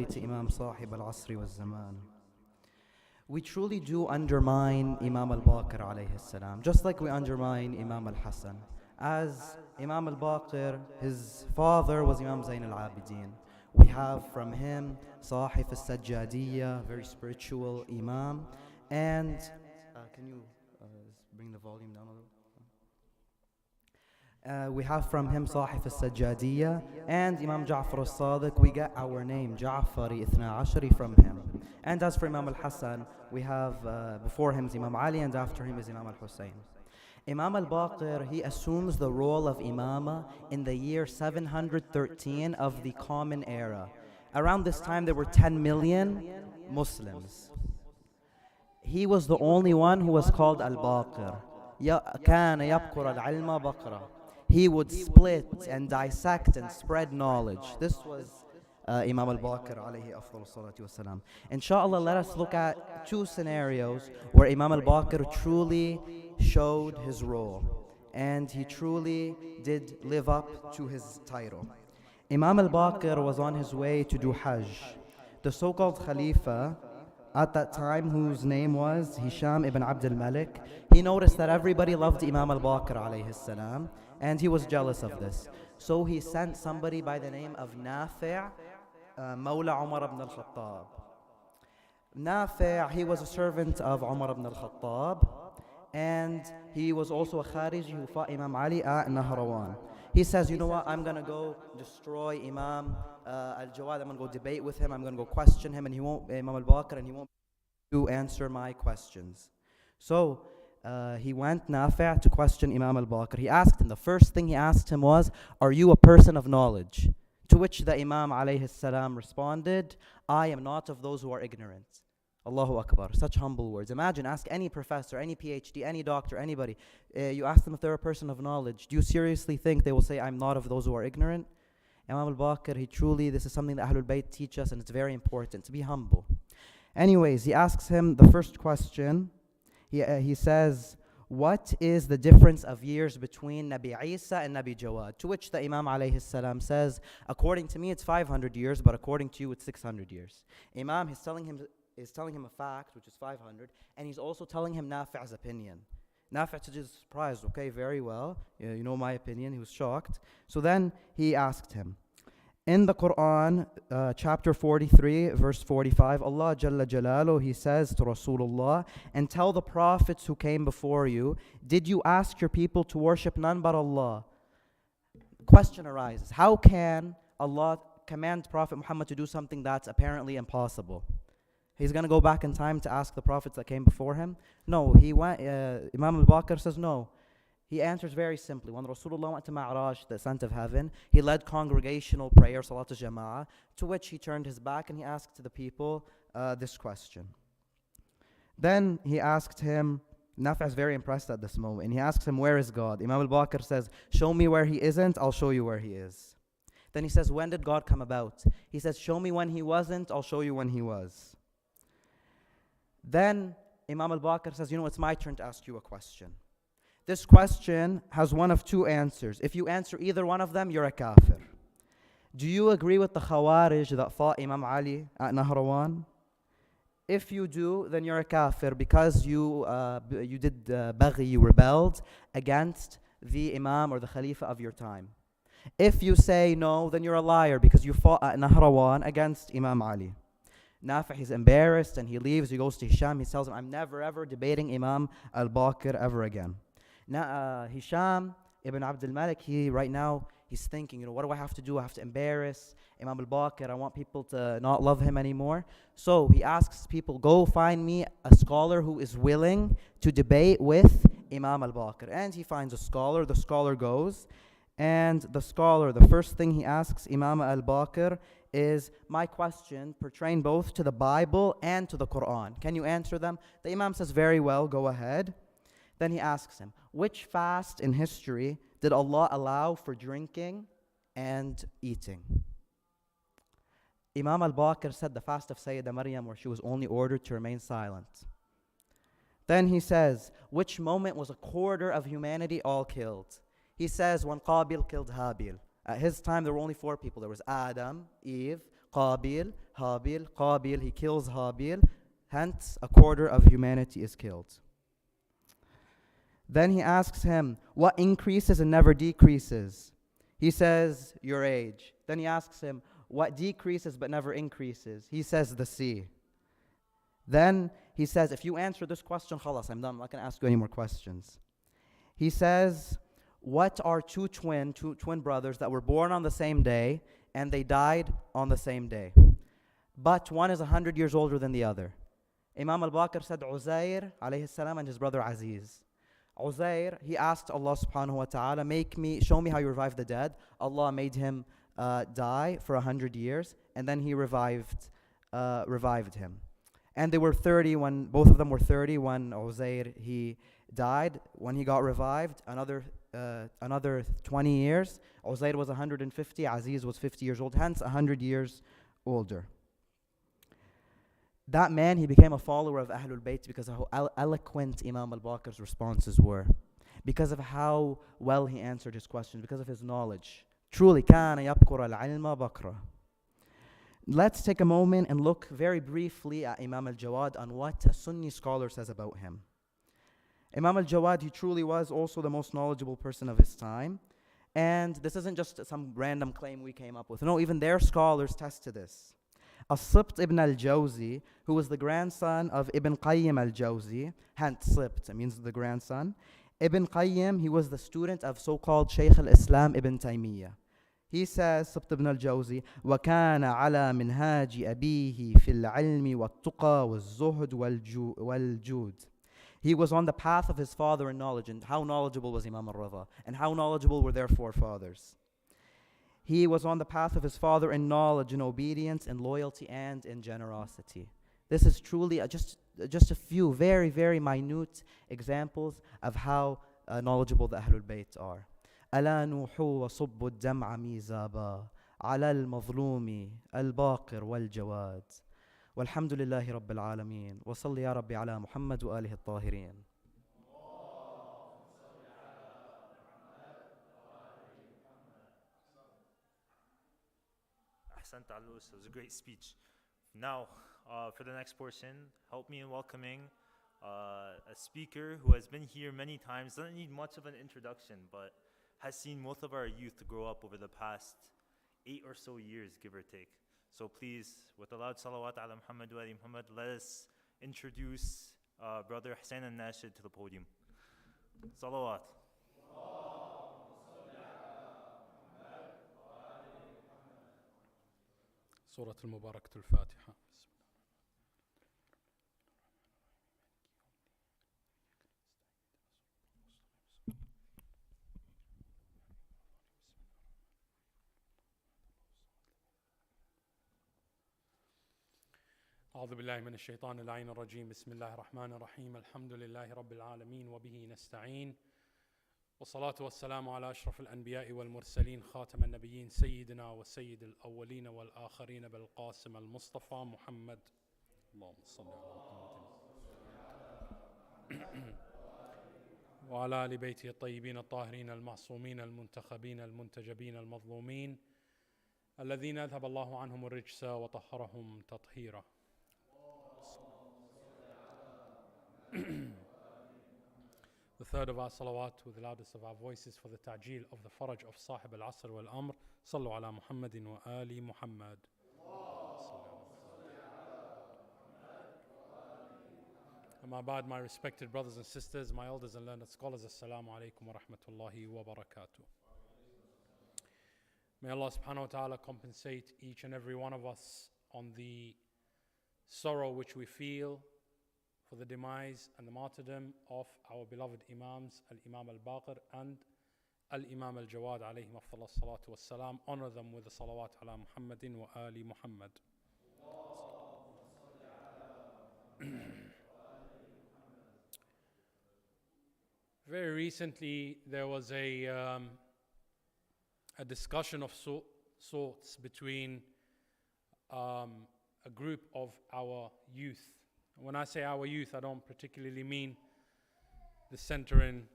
especially to Imam Sahib al-Asri wal-Zaman. We truly do undermine Imam al-Baqir alayhi salam, just like we undermine Imam al-Hasan. As Imam al-Baqir, his father was Imam Zayn al-Abidin. We have from him Sahif al-Sajjadiyya, very spiritual Imam. And can you bring the volume down a little? We have from him Sahif al-Sajjadiyya and Imam Ja'far al-Sadiq. We get our name, Ja'fari Ithna Ashari, from him. And as for Imam al-Hasan, we have before him is Imam Ali and after him is Imam al-Hussein. Imam al-Baqir, he assumes the role of Imama in the year 713 of the Common Era. Around this time there were 10 million Muslims. He was the only one who was called Al-Baqir. كَانَ يَبْقُرَ الْعِلْمَ بَقْرًا. He would split and dissect and spread knowledge. This was Imam al-Baqir alayhi afdal salatu wasalam. Inshallah, let us look at two scenarios where Imam al-Baqir truly showed his role and he truly did live up to his title. Imam al-Baqir was on his way to do Hajj. The so-called Khalifa at that time, whose name was Hisham ibn Abd al-Malik, he noticed that everybody loved Imam al-Baqir alayhi salam, and he was jealous of this. So he sent somebody by the name of Nafi' Mawla Umar ibn al-Khattab. Nafi', he was a servant of Umar ibn al-Khattab, and he was also a Khariji who fought Imam Ali at Nahrawan. He says, you know what, I'm going to go destroy Imam Al-Jawad, I'm going to go debate with him, I'm going to go question him, and he won't, Imam al-Baqir, and he won't to answer my questions. So he went Nafi' to question Imam al-Baqir. He asked him, the first thing he asked him was, are you a person of knowledge? To which the Imam alayhi salam responded, I am not of those who are ignorant. Allahu Akbar, such humble words. Imagine, ask any professor, any PhD, any doctor, anybody. You ask them if they're a person of knowledge. Do you seriously think they will say, I'm not of those who are ignorant? Imam al-Baqir, he truly, this is something that Ahlul Bayt teach us, and it's very important to be humble. Anyways, he asks him the first question. He says, what is the difference of years between Nabi Isa and Nabi Jawad? To which the Imam alayhi salam says, according to me it's 500 years, but according to you it's 600 years. Imam is telling him a fact, which is 500, and he's also telling him Nafi''s opinion. Nafi' is surprised, okay, very well, you know my opinion, he was shocked. So then he asked him, in the Quran, chapter 43, verse 45, Allah Jalla Jalaluhu, he says to Rasulullah, and tell the prophets who came before you, did you ask your people to worship none but Allah? Question arises, how can Allah command Prophet Muhammad to do something that's apparently impossible? He's going to go back in time to ask the prophets that came before him? No, Imam al-Baqir says no. He answers very simply. When Rasulullah went to Ma'raj, the ascent of heaven, he led congregational prayer, Salat al-Jama'ah, to which he turned his back and he asked the people this question. Then he asked him, Nafi' is very impressed at this moment, and he asks him, where is God? Imam al-Baqir says, show me where he isn't, I'll show you where he is. Then he says, when did God come about? He says, show me when he wasn't, I'll show you when he was. Then Imam al-Baqir says, you know, it's my turn to ask you a question. This question has one of two answers. If you answer either one of them, you're a kafir. Do you agree with the Khawarij that fought Imam Ali at Nahrawan? If you do, then you're a kafir because you did baghi, you rebelled against the Imam or the Khalifa of your time. If you say no, then you're a liar because you fought at Nahrawan against Imam Ali. Nafi' is embarrassed and he leaves. He goes to Hisham. He tells him, I'm never ever debating Imam al-Baqir ever again. Now, Hisham ibn Abd al-Malik, he's thinking, you know, what do I have to do? I have to embarrass Imam al-Baqir. I want people to not love him anymore. So he asks people, go find me a scholar who is willing to debate with Imam al-Baqir. And he finds a scholar. The scholar goes. And the scholar, the first thing he asks Imam al-Baqir is, my question pertain both to the Bible and to the Quran. Can you answer them? The Imam says, very well, go ahead. Then he asks him, which fast in history did Allah allow for drinking and eating? Imam al-Baqir said the fast of Sayyidah Maryam, where she was only ordered to remain silent. Then he says, which moment was a quarter of humanity all killed? He says, when Qabil killed Habil. At his time, there were only 4 people. There was Adam, Eve, Qabil, Habil, Qabil, he kills Habil, hence a quarter of humanity is killed. Then he asks him, what increases and never decreases? He says, your age. Then he asks him, what decreases but never increases? He says, the sea. Then he says, if you answer this question, khalas, I'm done. I'm not going to ask you any more questions. He says, what are two twin brothers that were born on the same day and they died on the same day? But one is 100 years older than the other. Imam Al-Baqir said, Uzair alayhi salam and his brother Aziz. Uzair, he asked Allah subhanahu wa ta'ala, show me how you revive the dead. Allah made him die for 100 years, and then he revived him. And they were 30 when, both of them were 30 when Uzair, he died. When he got revived, another 20 years. Uzair was 150, Aziz was 50 years old, hence 100 years older. That man, he became a follower of Ahlul Bayt because of how eloquent Imam Al-Baqir's responses were. Because of how well he answered his questions, because of his knowledge. Truly, كَانَ يَبْقُرَ الْعِلْمَ بَقْرًا. Let's take a moment and look very briefly at Imam Al-Jawad and what a Sunni scholar says about him. Imam Al-Jawad, he truly was also the most knowledgeable person of his time. And this isn't just some random claim we came up with. No, even their scholars test to this. As-Sibt ibn al-Jawzi, who was the grandson of Ibn Qayyim al-Jawzi, hence Sibt means the grandson. Ibn Qayyim, he was the student of so-called Shaykh al-Islam Ibn Taymiyyah. He says, Sibt ibn al-Jawzi, وَكَانَ عَلَى مِنْهَاجِ أَبِيهِ فِي الْعِلْمِ وَالتُّقَى وَالزُّهْدِ وَالْجُودِ. He was on the path of his father in knowledge. And how knowledgeable was Imam al-Rida? And how knowledgeable were their forefathers? He was on the path of his father in knowledge, in obedience, in loyalty, and in generosity. This is truly just a few very, very minute examples of how knowledgeable the Ahlul Bayt are. ألا نوح وصب الدمع ميزابا على المظلوم الباقر والجواد والحمد لله رب العالمين وصل يا ربي على محمد وآله الطاهرين. It was a great speech. Now, for the next portion, help me in welcoming a speaker who has been here many times, doesn't need much of an introduction, but has seen most of our youth grow up over the past 8 or so years, give or take. So please, with a loud salawat ala Muhammad wa ali Muhammad, let us introduce Brother Hussein al-Nashid to the podium. Salawat. سورة المباركة الفاتحة. أعوذ بالله من الشيطان اللعين الرجيم. بسم الله الرحمن الرحيم. الحمد لله رب العالمين وبه نستعين. والصلاة والسلام على أشرف الأنبياء والمرسلين خاتم النبيين سيدنا وسيد الأولين والآخرين بالقاسم المصطفى محمد. اللهم صل على محمد وعلى آل بيته الطيبين الطاهرين المعصومين المنتخبين المنتجبين المظلومين الذين أذهب الله عنهم الرجس وطهرهم تطهيرا. The third of our salawat with the loudest of our voices for the ta'jeel of the faraj of Sahib al-Asr wal-Amr. Sallu ala Muhammadin wa ali Muhammad. Amma ba'd, my respected brothers and sisters, my elders and learned scholars, assalamu alaikum wa rahmatullahi wa barakatuh. May Allah subhanahu wa ta'ala compensate each and every one of us on the sorrow which we feel for the demise and the martyrdom of our beloved Imams, Al-Imam Al-Baqir and Al-Imam Al-Jawad alayhim afdal salatu wassalam. Honor them with the salawat ala Muhammadin wa ali Muhammad. Very recently there was a discussion of sorts between a group of our youth. When I say our youth, I don't particularly mean the centre in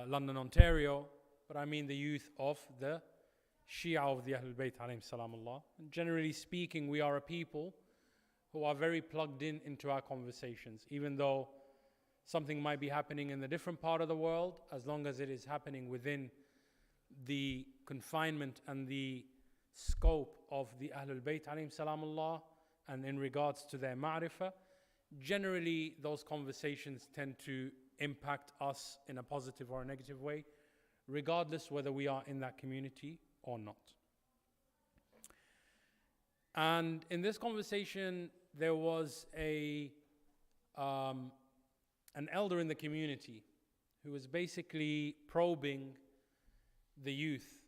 London, Ontario, but I mean the youth of the Shia of the Ahlul Bayt alayhim salamullah. Generally speaking, we are a people who are very plugged in into our conversations, even though something might be happening in a different part of the world, as long as it is happening within the confinement and the scope of the Ahlul Bayt alayhim salamullah, and in regards to their ma'rifah, generally those conversations tend to impact us in a positive or a negative way, regardless whether we are in that community or not. And in this conversation, there was an elder in the community who was basically probing the youth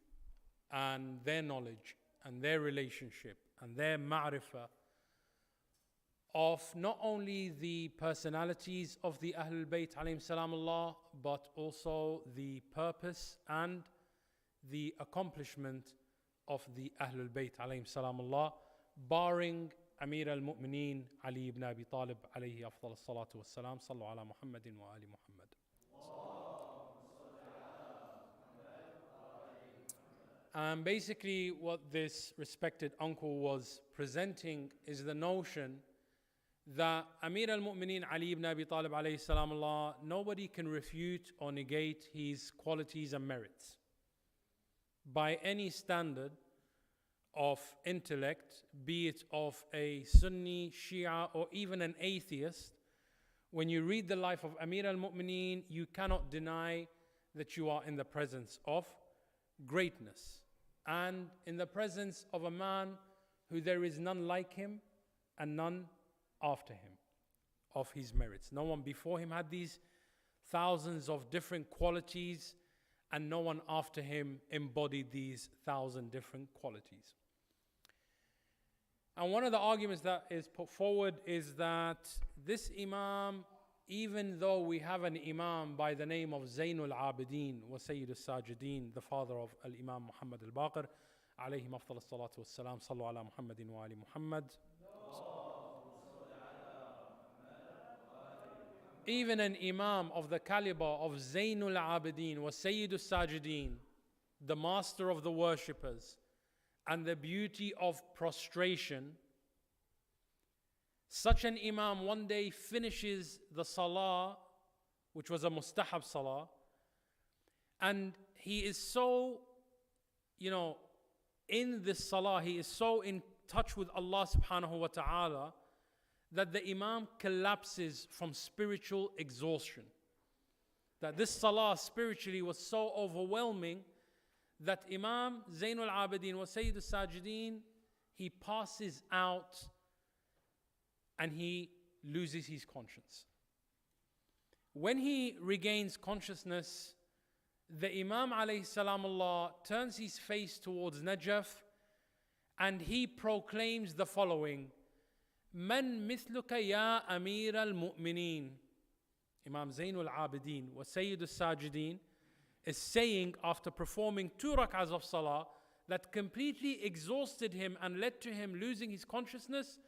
and their knowledge and their relationship and their ma'rifah of not only the personalities of the Ahlul Bayt alayhim salamullah, but also the purpose and the accomplishment of the Ahlul Bayt alayhim salamullah, barring Amir al-Mu'mineen Ali ibn Abi Talib alayhi afdal as-salatu was-salam. Sallu ala Muhammadin wa ali Muhammad. And basically what this respected uncle was presenting is the notion that Amir al-Mu'mineen Ali ibn Abi Talib alayhi salamullah, nobody can refute or negate his qualities and merits by any standard of intellect, be it of a Sunni, Shia, or even an atheist. When you read the life of Amir al-Mu'mineen, you cannot deny that you are in the presence of greatness and in the presence of a man who there is none like him and none after him of his merits. No one before him had these thousands of different qualities, and no one after him embodied these 1,000 different qualities. And one of the arguments that is put forward is that this Imam, even though we have an Imam by the name of Zainul Abidin wa Sayyid al-Sajidin, the father of Al-Imam Muhammad Al-Baqir, alayhim afdal as-salatu was-salam, sallu ala Muhammadin wa ali Muhammad. Even an Imam of the caliber of Zainul Abidin wa Sayyid al-Sajidin, the master of the worshippers, and the beauty of prostration, such an Imam one day finishes the salah, which was a mustahab salah, and he is so, in this salah, he is so in touch with Allah subhanahu wa ta'ala that the Imam collapses from spiritual exhaustion. That this salah spiritually was so overwhelming that Imam Zainul Abidin wa Sayyid al-Sajidin, he passes out and he loses his conscience. When he regains consciousness, the Imam alayhi salamullah turns his face towards Najaf and he proclaims the following: Man mithluka ya Amir al-Mu'mineen. Imam Zainul Abidin wa Sayyid al-Sajidin is saying, after performing 2 rak'ahs of salah that completely exhausted him and led to him losing his consciousness,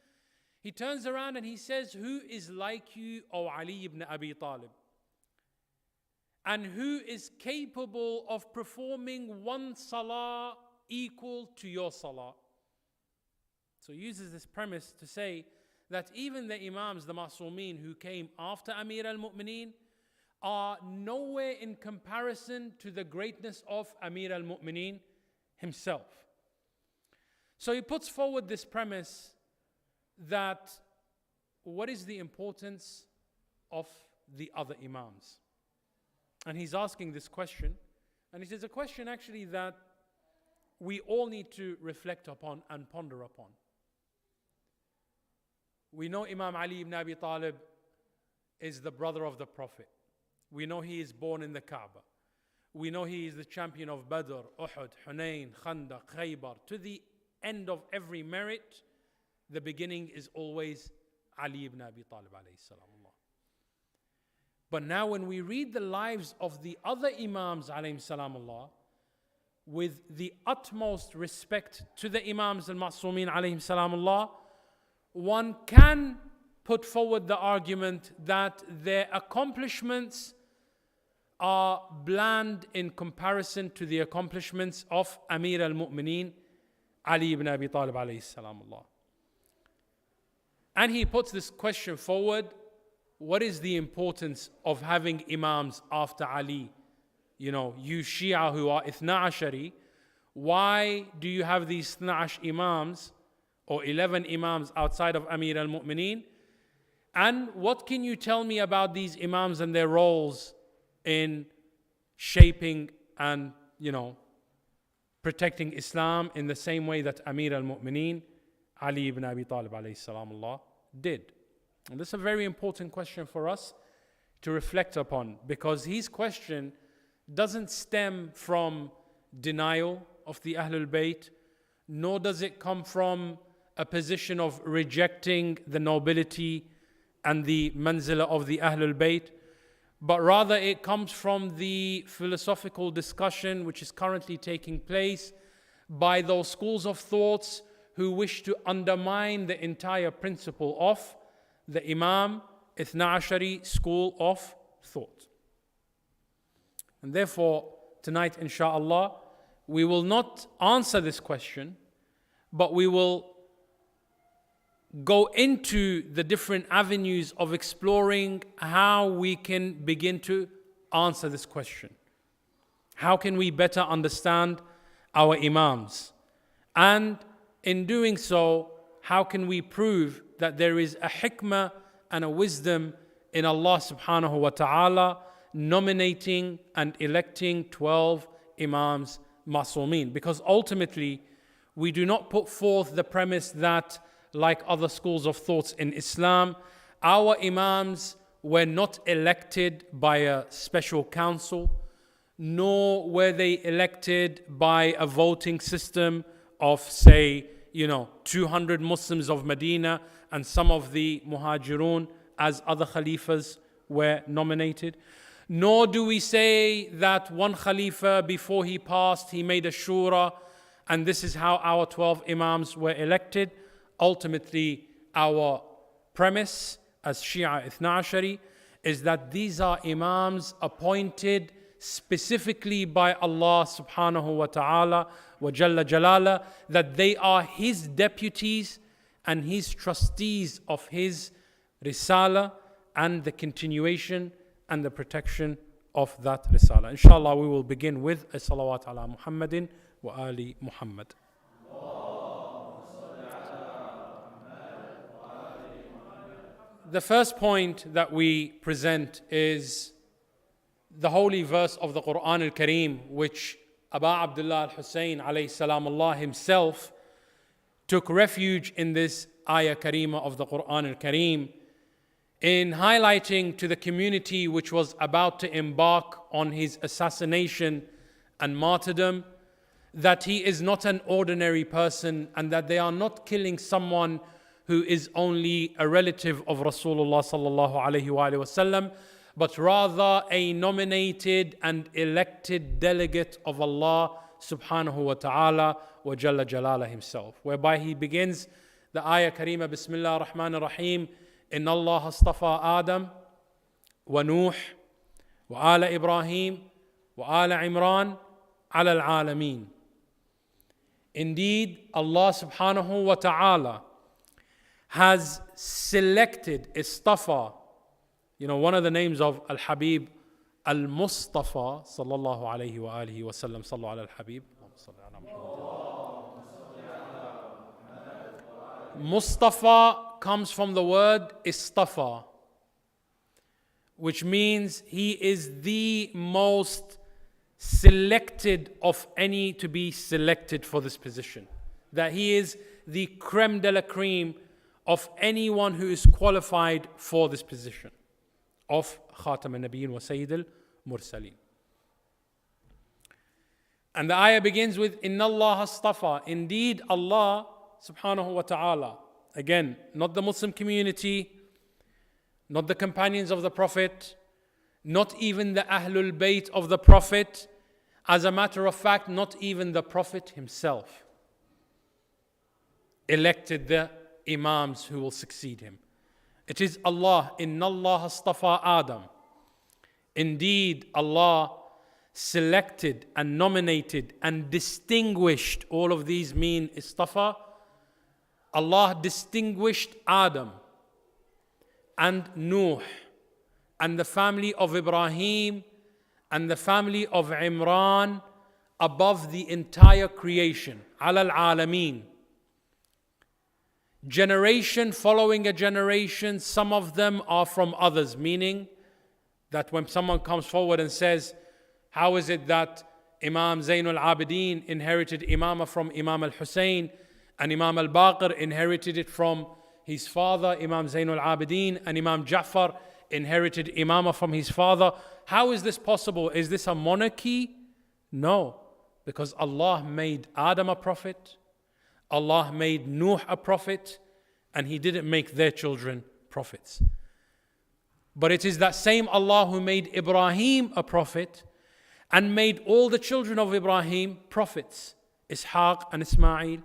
he turns around and he says, who is like you, O Ali ibn Abi Talib? And who is capable of performing 1 salah equal to your salah? So he uses this premise to say that even the Imams, the Ma'soomeen, who came after Amir al-Mu'mineen, are nowhere in comparison to the greatness of Amir al-Mu'mineen himself. So he puts forward this premise that what is the importance of the other Imams? And he's asking this question, and it is a question actually that we all need to reflect upon and ponder upon. We know Imam Ali ibn Abi Talib is the brother of the Prophet. We know he is born in the Kaaba. We know he is the champion of Badr, Uhud, Hunayn, Khandaq, Khaybar. To the end of every merit, the beginning is always Ali ibn Abi Talib alayhi salamullah. But now when we read the lives of the other Imams alayhi salamullah, with the utmost respect to the Imams al-Ma'soomeen alayhi salamullah, one can put forward the argument that their accomplishments are bland in comparison to the accomplishments of Amir al-Mu'mineen, Ali ibn Abi Talib alayhi salamullah. And he puts this question forward: what is the importance of having Imams after Ali? You Shia who are Ithna Ashari, why do you have these Ithna Ash Imams or 11 Imams outside of Amir al-Mu'mineen? And what can you tell me about these Imams and their roles in shaping and, protecting Islam in the same way that Amir al-Mu'mineen, Ali ibn Abi Talib alayhi salamullah, did? And this is a very important question for us to reflect upon, because his question doesn't stem from denial of the Ahlul Bayt, nor does it come from a position of rejecting the nobility and the manzila of the Ahlul Bayt, but rather it comes from the philosophical discussion which is currently taking place by those schools of thoughts who wish to undermine the entire principle of the Imam Ithna Ashari school of thought. And therefore, tonight, insha'Allah, we will not answer this question, but we will go into the different avenues of exploring how we can begin to answer this question. How can we better understand our Imams? And in doing so, how can we prove that there is a hikmah and a wisdom in Allah subhanahu wa ta'ala nominating and electing 12 Imams Masumin? Because ultimately, we do not put forth the premise that, like other schools of thoughts in Islam, our Imams were not elected by a special council, nor were they elected by a voting system of, say, 200 Muslims of Medina and some of the Muhajirun as other Khalifas were nominated. Nor do we say that one Khalifa, before he passed, he made a shura, and this is how our 12 Imams were elected. Ultimately, our premise as Shia Ithna Ashari is that these are Imams appointed specifically by Allah subhanahu wa ta'ala wa jalla jalala, that they are His deputies and His trustees of His Risala and the continuation and the protection of that Risala. Inshallah, we will begin with a salawat ala Muhammadin wa ali Muhammad. The first point that we present is the holy verse of the Quran al-Kareem, which Aba Abdullah al-Hussein alayhi salam Allah himself took refuge in this ayah kareema of the Quran al-Kareem in highlighting to the community which was about to embark on his assassination and martyrdom that he is not an ordinary person and that they are not killing someone who is only a relative of Rasulullah sallallahu alaihi wasallam, but rather a nominated and elected delegate of Allah subhanahu wa ta'ala wa jalla jalala himself, whereby he begins the ayah kareema, Bismillah ar-Rahman ar-Rahim, Inna Allah astafa Adam wa Nuh wa ala Ibrahim wa ala Imran ala al-alameen. Indeed, Allah subhanahu wa ta'ala has selected, istafa, one of the names of Al-Habib, Al-Mustafa, sallallahu alayhi wa alihi wa sallam, sallu ala Al-Habib. Mustafa comes from the word istafa, which means he is the most selected of any to be selected for this position. That he is the creme de la creme of anyone who is qualified for this position of Khatam al-Nabiyyin wa Sayyid al-Mursaleen. And the ayah begins with Inna Allah astafa. Indeed, Allah subhanahu wa ta'ala, again, not the Muslim community, not the companions of the Prophet, not even the Ahlul Bayt of the Prophet, as a matter of fact, not even the Prophet himself elected the Imams who will succeed him. It is Allah, Inna Allah astafa Adam. Indeed, Allah selected and nominated and distinguished, all of these mean istafa. Allah distinguished Adam and Nuh and the family of Ibrahim and the family of Imran above the entire creation, ala al-alameen. Generation following a generation, some of them are from others, meaning that when someone comes forward and says, how is it that Imam Zain al-Abidin inherited Imamah from Imam al-Hussein and Imam Al-Baqir inherited it from his father, Imam Zain al-Abidin, and Imam Ja'far inherited Imamah from his father? How is this possible? Is this a monarchy? No, because Allah made Adam a prophet, Allah made Nuh a prophet, and He didn't make their children prophets. But it is that same Allah who made Ibrahim a prophet and made all the children of Ibrahim prophets, Ishaq and Ismail.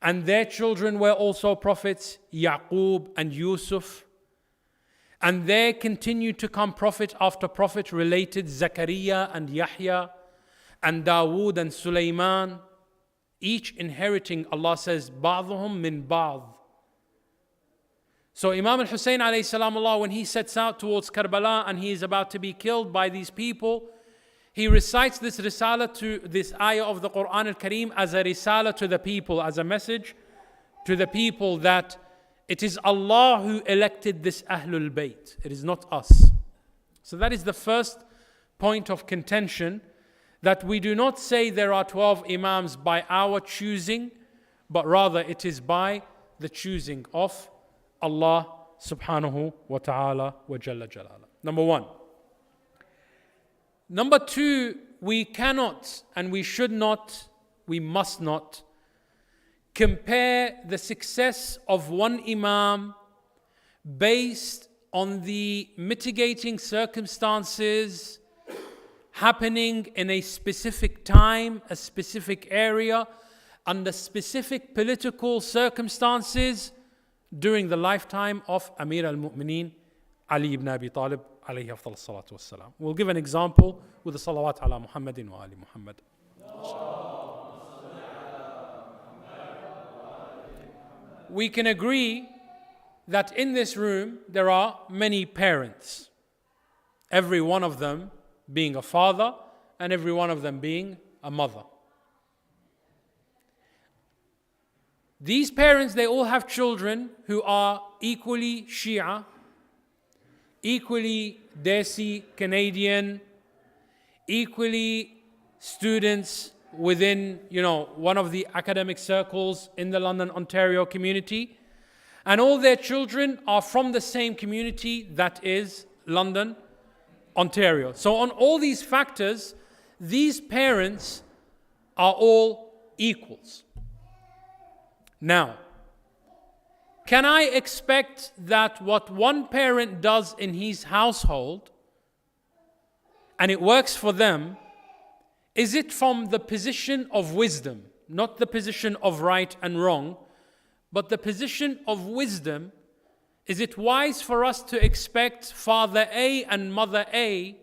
And their children were also prophets, Yaqub and Yusuf. And there continued to come prophet after prophet related, Zakaria and Yahya and Dawood and Sulaiman, each inheriting, Allah says, ba'dhum min ba'd. So Imam al-Hussein alayhi salamullah, when he sets out towards Karbala and he is about to be killed by these people, he recites this risala, to this ayah of the Quran al-Kareem, as a risala to the people, as a message to the people that it is Allah who elected this Ahlul Bayt. It is not us. So that is the first point of contention, that we do not say there are 12 Imams by our choosing, but rather it is by the choosing of Allah subhanahu wa ta'ala wa jalla jalala. Number one. Number two, we cannot and we should not, we must not compare the success of one Imam based on the mitigating circumstances happening in a specific time, a specific area, under specific political circumstances during the lifetime of Amir al-Mu'mineen Ali ibn Abi Talib alayhi afdal salatu wassalam. We'll give an example with the salawat ala Muhammadin wa ali Muhammad. We can agree that in this room there are many parents, every one of them being a father and every one of them being a mother. These parents, they all have children who are equally Shia, equally Desi, Canadian, equally students within, one of the academic circles in the London, Ontario community. And all their children are from the same community, that is London, Ontario. So on all these factors, these parents are all equals. Now, can I expect that what one parent does in his household, and it works for them, is it from the position of wisdom, not the position of right and wrong, but the position of wisdom? Is it wise for us to expect Father A and Mother A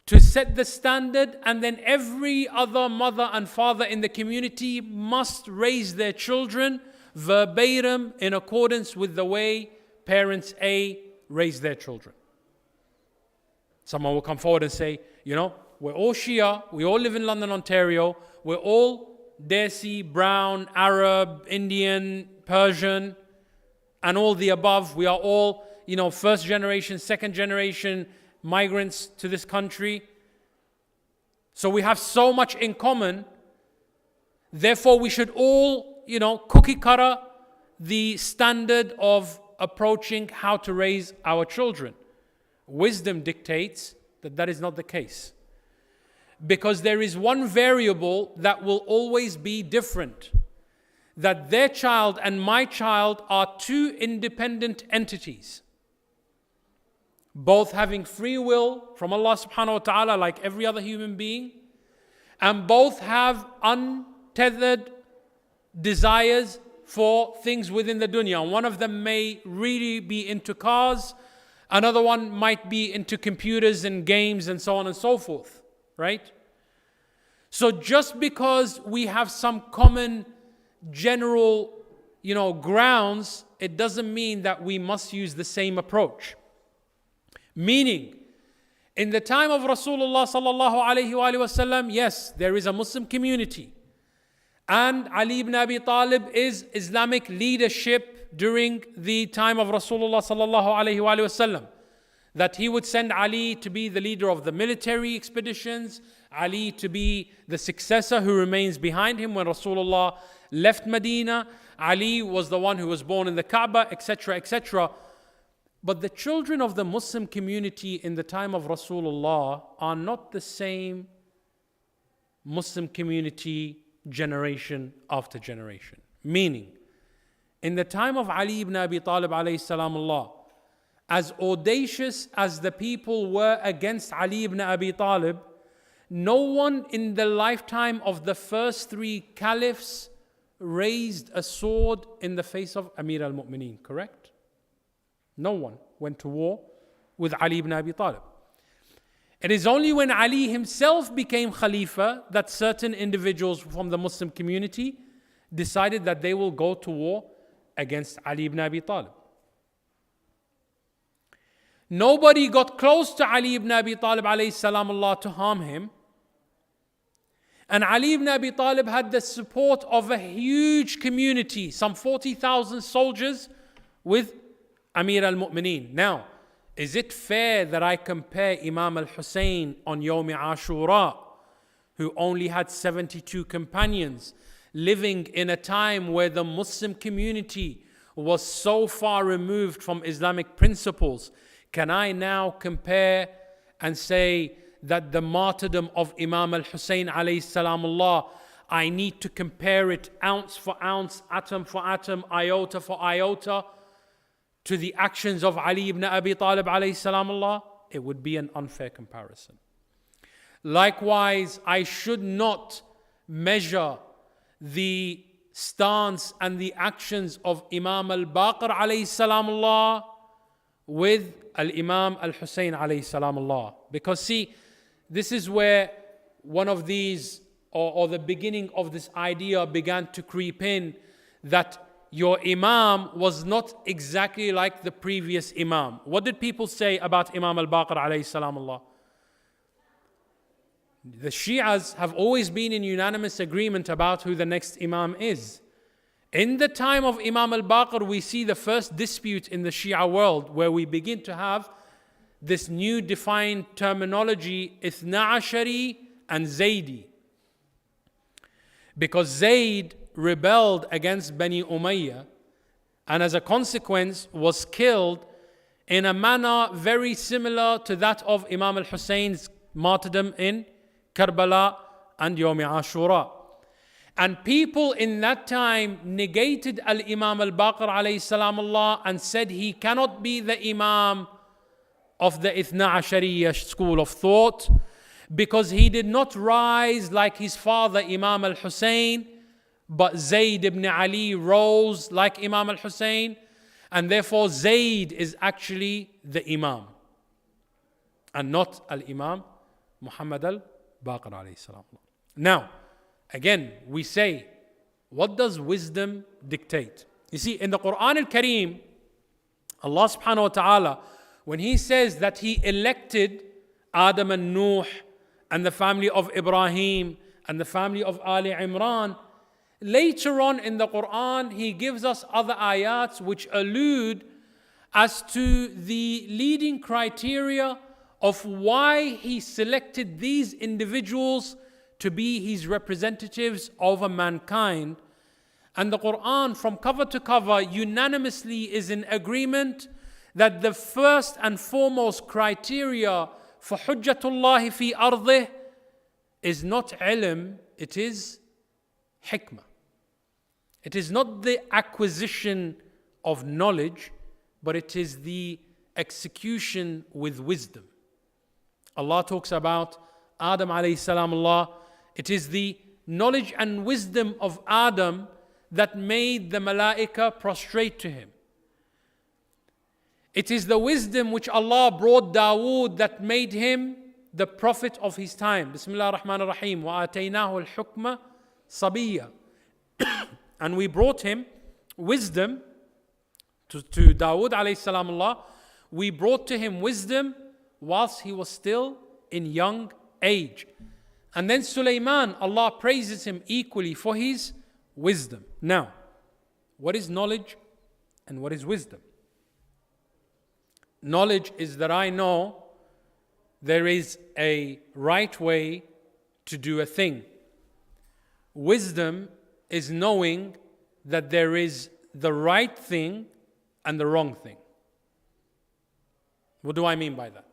to set the standard, and then every other mother and father in the community must raise their children verbatim in accordance with the way parents A raise their children? Someone will come forward and say, we're all Shia, we all live in London, Ontario, we're all Desi, Brown, Arab, Indian, Persian, and all the above. We are all, first generation, second generation migrants to this country. So we have so much in common. Therefore, we should all, cookie cutter the standard of approaching how to raise our children. Wisdom dictates that that is not the case. Because there is one variable that will always be different. That their child and my child are two independent entities, both having free will from Allah subhanahu wa ta'ala like every other human being, and both have untethered desires for things within the dunya. One of them may really be into cars, Another one might be into computers and games and so on and so forth, right? So just because we have some common general, grounds, it doesn't mean that we must use the same approach. Meaning, in the time of Rasulullah sallallahu alaihi wasallam, yes, there is a Muslim community. And Ali ibn Abi Talib is Islamic leadership during the time of Rasulullah sallallahu alaihi wasallam. That he would send Ali to be the leader of the military expeditions, Ali to be the successor who remains behind him when Rasulullah left Medina. Ali was the one who was born in the Kaaba, etc., etc. But the children of the Muslim community in the time of Rasulullah are not the same Muslim community generation after generation. Meaning, in the time of Ali ibn Abi Talib alayhi salamullah, as audacious as the people were against Ali ibn Abi Talib, no one in the lifetime of the first three caliphs raised a sword in the face of Amir al-Mu'mineen, correct? No one went to war with Ali ibn Abi Talib. It is only when Ali himself became Khalifa that certain individuals from the Muslim community decided that they will go to war against Ali ibn Abi Talib. Nobody got close to Ali ibn Abi Talib alayhi salamullah to harm him. And Ali ibn Abi Talib had the support of a huge community, some 40,000 soldiers with Amir al-Mu'mineen. Now, is it fair that I compare Imam al-Hussein on Yawm Ashura, who only had 72 companions, living in a time where the Muslim community was so far removed from Islamic principles? Can I now compare and say that the martyrdom of Imam al-Hussein alayhi salamullah, I need to compare it ounce for ounce, atom for atom, iota for iota to the actions of Ali ibn Abi Talib alayhi salamullah? It would be an unfair comparison. Likewise, I should not measure the stance and the actions of Imam Al-Baqir alayhi salamullah with Al-Imam Al-Hussein alayhi salamullah. Because see, this is where one of these, or the beginning of this idea began to creep in, that your Imam was not exactly like the previous Imam. What did people say about Imam Al-Baqir alayhi salamullah? The Shias have always been in unanimous agreement about who the next Imam is. In the time of Imam Al-Baqir, we see the first dispute in the Shia world where we begin to have this new defined terminology, Ithna Ashari and Zaydi. Because Zayd rebelled against Bani Umayyah and as a consequence was killed in a manner very similar to that of Imam al-Hussein's martyrdom in Karbala and Yawm Ashura. And people in that time negated Al-Imam Al-Baqir alayhi salamullah and said he cannot be the Imam of the Ithna Ashariya school of thought because he did not rise like his father Imam al-Hussein, but Zayd ibn Ali rose like Imam al-Hussein, and therefore Zayd is actually the Imam and not Al-Imam Muhammad al-Baqir alayhi salam. Now, again, we say, what does wisdom dictate? You see, in the Quran al-Kareem, Allah subhanahu wa ta'ala, when He says that He elected Adam and Nuh and the family of Ibrahim and the family of Ali Imran, later on in the Quran, He gives us other ayats which allude as to the leading criteria of why He selected these individuals to be His representatives over mankind. And the Quran, from cover to cover, unanimously is in agreement that the first and foremost criteria for Hujjatullah fi ardih is not ilm, it is hikmah. It is not the acquisition of knowledge, but it is the execution with wisdom. Allah talks about Adam alayhi salamullah. It is the knowledge and wisdom of Adam that made the malaika prostrate to him. It is the wisdom which Allah brought Dawood that made him the prophet of his time. Bismillah ar-Rahman ar-Rahim. وَآتَيْنَاهُ الْحُكْمَ صَبِيًّا. And we brought him wisdom to Dawood alayhi salam Allah. We brought to him wisdom whilst he was still in young age. And then Sulaiman, Allah praises him equally for his wisdom. Now, what is knowledge and what is wisdom? Knowledge is that I know there is a right way to do a thing. Wisdom is knowing that there is the right thing and the wrong thing. What do I mean by that?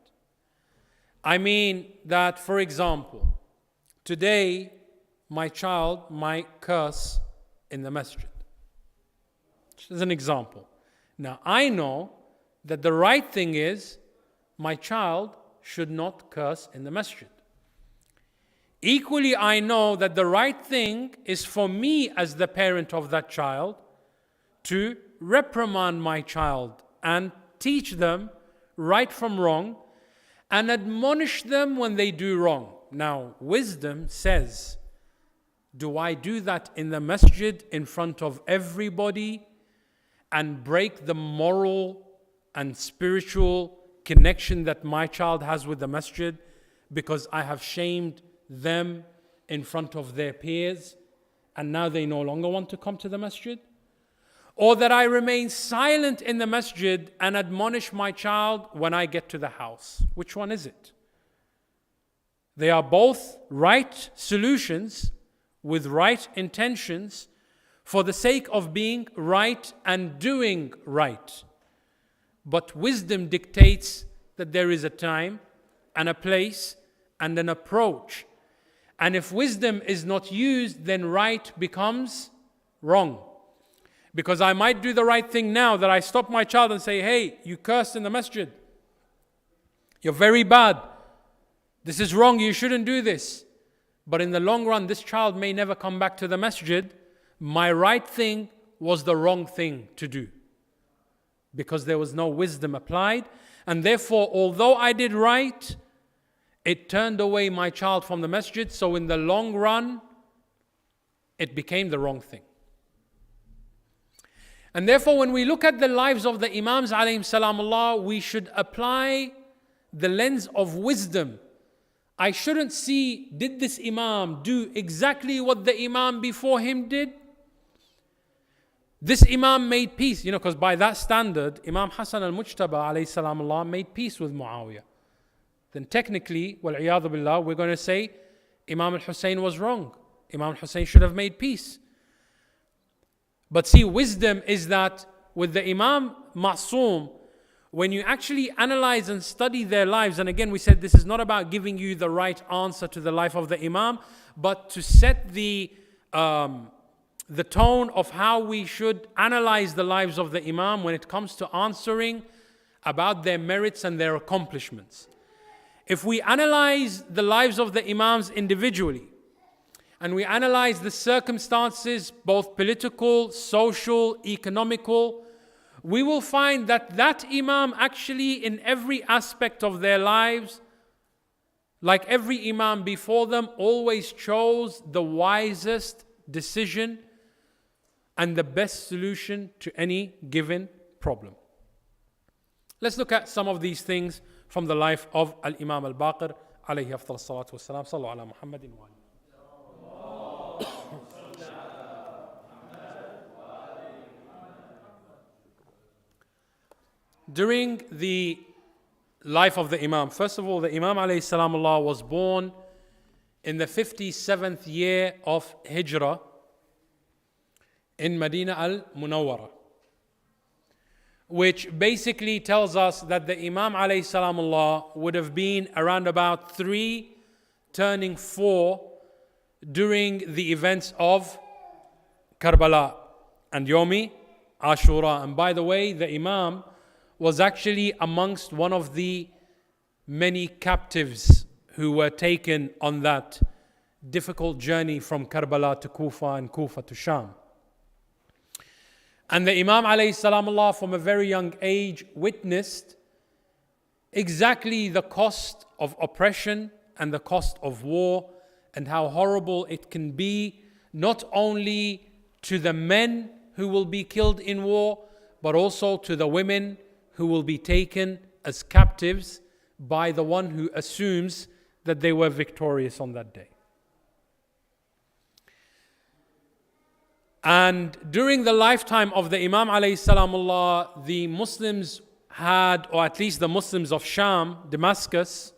I mean that, for example, today my child might curse in the masjid. Just as an example. Now I know that the right thing is my child should not curse in the masjid. Equally, I know that the right thing is for me as the parent of that child to reprimand my child and teach them right from wrong and admonish them when they do wrong. Now, wisdom says, do I do that in the masjid in front of everybody and break the moral and spiritual connection that my child has with the masjid because I have shamed them in front of their peers and now they no longer want to come to the masjid? Or that I remain silent in the masjid and admonish my child when I get to the house? Which one is it? They are both right solutions with right intentions for the sake of being right and doing right. But wisdom dictates that there is a time and a place and an approach. And if wisdom is not used, then right becomes wrong. Because I might do the right thing now, that I stop my child and say, hey, you cursed in the masjid. You're very bad. This is wrong, you shouldn't do this. But in the long run, this child may never come back to the masjid. My right thing was the wrong thing to do, because there was no wisdom applied. And therefore, although I did right, it turned away my child from the masjid. So in the long run, it became the wrong thing. And therefore, when we look at the lives of the Imams alayhim salam Allah, we should apply the lens of wisdom. I shouldn't see, did this Imam do exactly what the Imam before him did? This Imam made peace, because by that standard, Imam Hassan al-Mujtaba alayhi salam Allah made peace with Muawiyah. Then technically, wal-iyadhu billah, we're going to say Imam al-Hussein was wrong. Imam al-Hussein should have made peace. But see, wisdom is that with the Imam Ma'soom, when you actually analyze and study their lives, and again we said this is not about giving you the right answer to the life of the Imam, but to set the tone of how we should analyze the lives of the Imam when it comes to answering about their merits and their accomplishments. If we analyze the lives of the Imams individually, and we analyze the circumstances, both political, social, economical, we will find that that Imam actually in every aspect of their lives, like every Imam before them, always chose the wisest decision and the best solution to any given problem. Let's look at some of these things from the life of Al-Imam Al-Baqir alayhi afdal salatu wassalam. Sallu ala Muhammadin wa alihi. During the life of the Imam, first of all, the Imam alayhi salam Allah was born in the 57th year of Hijrah in Medina al-Munawwara, which basically tells us that the Imam alayhi salam Allah would have been around about 3 turning 4 during the events of Karbala and Yomi Ashura. And by the way, the Imam was actually amongst one of the many captives who were taken on that difficult journey from Karbala to Kufa and Kufa to Sham. And the Imam alayhi salam Allah from a very young age witnessed exactly the cost of oppression and the cost of war and how horrible it can be, not only to the men who will be killed in war, but also to the women who will be taken as captives by the one who assumes that they were victorious on that day. And during the lifetime of the Imam alayhi salamullah, the Muslims had, or at least the Muslims of Sham, Damascus,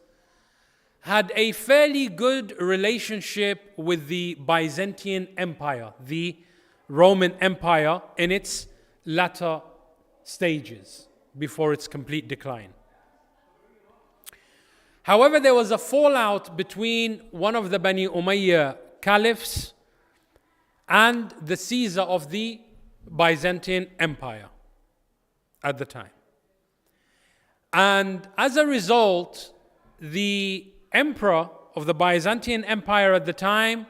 had a fairly good relationship with the Byzantine Empire, the Roman Empire in its latter stages before its complete decline. However, there was a fallout between one of the Bani Umayyah caliphs and the Caesar of the Byzantine Empire at the time. And as a result, the emperor of the Byzantine Empire at the time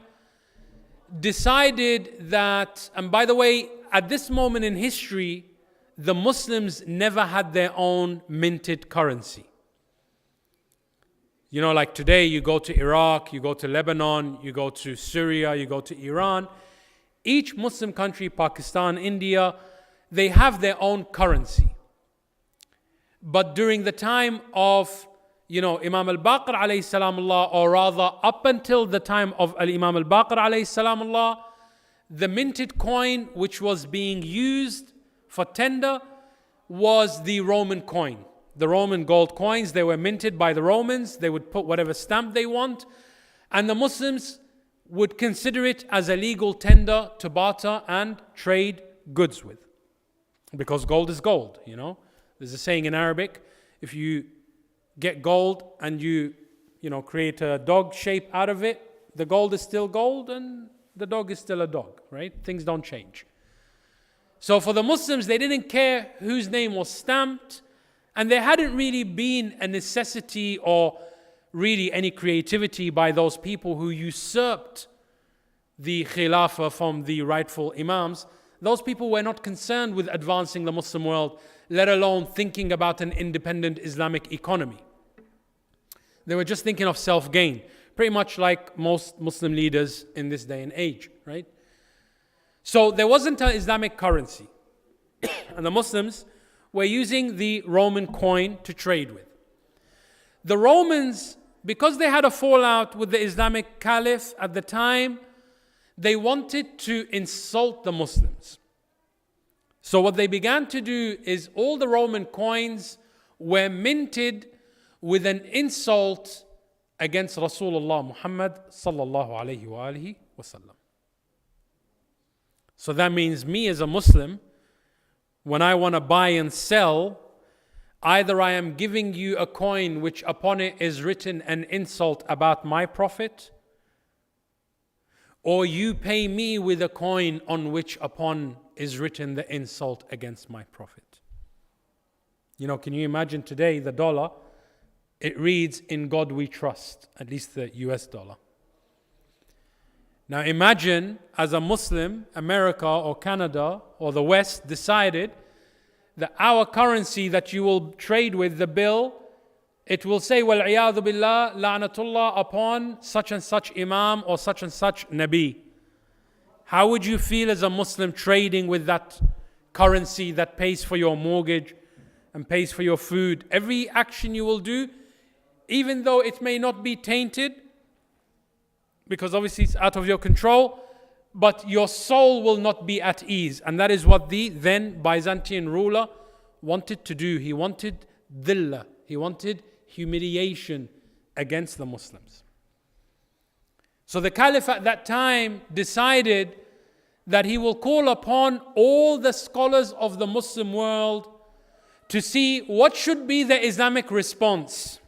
decided that, and by the way, at this moment in history, the Muslims never had their own minted currency. You know, like today, you go to Iraq, you go to Lebanon, you go to Syria, you go to Iran. Each Muslim country, Pakistan, India, they have their own currency. But during the time of, Imam Al-Baqir alayhi salamullah, or rather up until the time of Imam Al-Baqir alayhi salamullah, the minted coin which was being used for tender was the Roman coin. The Roman gold coins, they were minted by the Romans. They would put whatever stamp they want. And the Muslims would consider it as a legal tender to barter and trade goods with. Because gold is gold, There's a saying in Arabic, if you get gold and you create a dog shape out of it, the gold is still gold and the dog is still a dog, right? Things don't change. So for the Muslims, they didn't care whose name was stamped, and there hadn't really been a necessity or really any creativity by those people who usurped the Khilafah from the rightful Imams. Those people were not concerned with advancing the Muslim world, let alone thinking about an independent Islamic economy. They were just thinking of self-gain, pretty much like most Muslim leaders in this day and age, right? So there wasn't an Islamic currency. And the Muslims were using the Roman coin to trade with. The Romans, because they had a fallout with the Islamic Caliph at the time, they wanted to insult the Muslims. So what they began to do is all the Roman coins were minted with an insult against Rasulullah Muhammad sallallahu alayhi wa alihi wasallam. So that means me as a Muslim, when I want to buy and sell, either I am giving you a coin which upon it is written an insult about my Prophet, or you pay me with a coin on which upon is written the insult against my Prophet. Can you imagine today the dollar? It reads, "In God we trust," at least the US dollar. Now imagine as a Muslim, America or Canada or the West decided that our currency that you will trade with, the bill, it will say, "Wal-'iyadhu billah, la'natullah upon such and such Imam or such and such Nabi." How would you feel as a Muslim trading with that currency that pays for your mortgage and pays for your food? Every action you will do, even though it may not be tainted, because obviously it's out of your control, but your soul will not be at ease. And that is what the then Byzantine ruler wanted to do. He wanted dhillah. He wanted humiliation against the Muslims. So the Caliph at that time decided that he will call upon all the scholars of the Muslim world to see what should be the Islamic response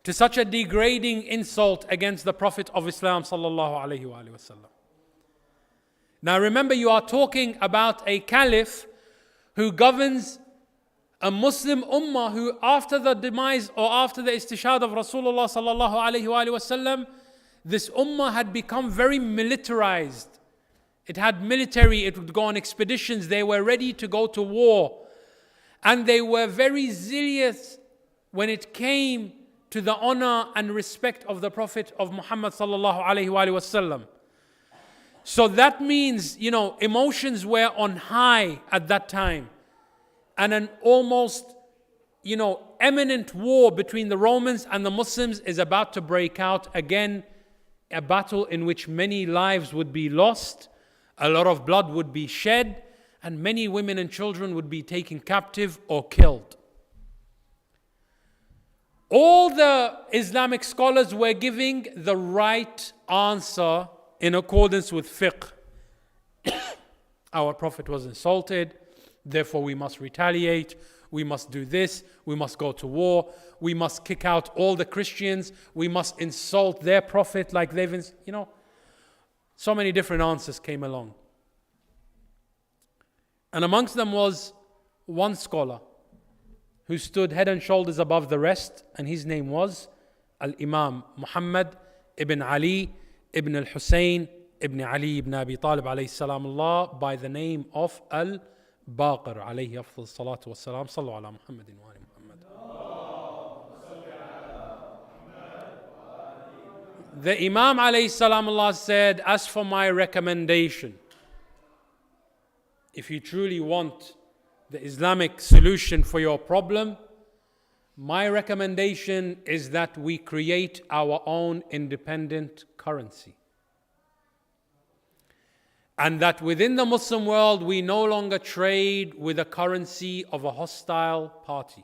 to such a degrading insult against the Prophet of Islam sallallahu alaihi wasallam. Now remember, you are talking about a caliph who governs a Muslim ummah who after the demise or after the istishhad of Rasulullah sallallahu alaihi wasallam, this ummah had become very militarized It had military, it would go on expeditions, they were ready to go to war. And they were very zealous when it came to the honor and respect of the Prophet of Muhammad sallallahu alaihi wasallam. So that means, emotions were on high at that time. And an almost, imminent war between the Romans and the Muslims is about to break out again. A battle in which many lives would be lost, a lot of blood would be shed, and many women and children would be taken captive or killed. All the Islamic scholars were giving the right answer in accordance with fiqh. Our Prophet was insulted, therefore we must retaliate, we must do this, we must go to war, we must kick out all the Christians, we must insult their Prophet like they've, so many different answers came along. And amongst them was one scholar who stood head and shoulders above the rest, and his name was Al-Imam Muhammad ibn Ali ibn al-Hussein ibn Ali ibn Abi Talib alayhi salam Allah, by the name of Al-Baqir alayhi afdal salatu wassalam. Sallu ala Muhammadin wa ali Muhammad. The Imam alayhi salam Allah said, as for my recommendation, if you truly want the Islamic solution for your problem, my recommendation is that we create our own independent currency. And that within the Muslim world, we no longer trade with a currency of a hostile party.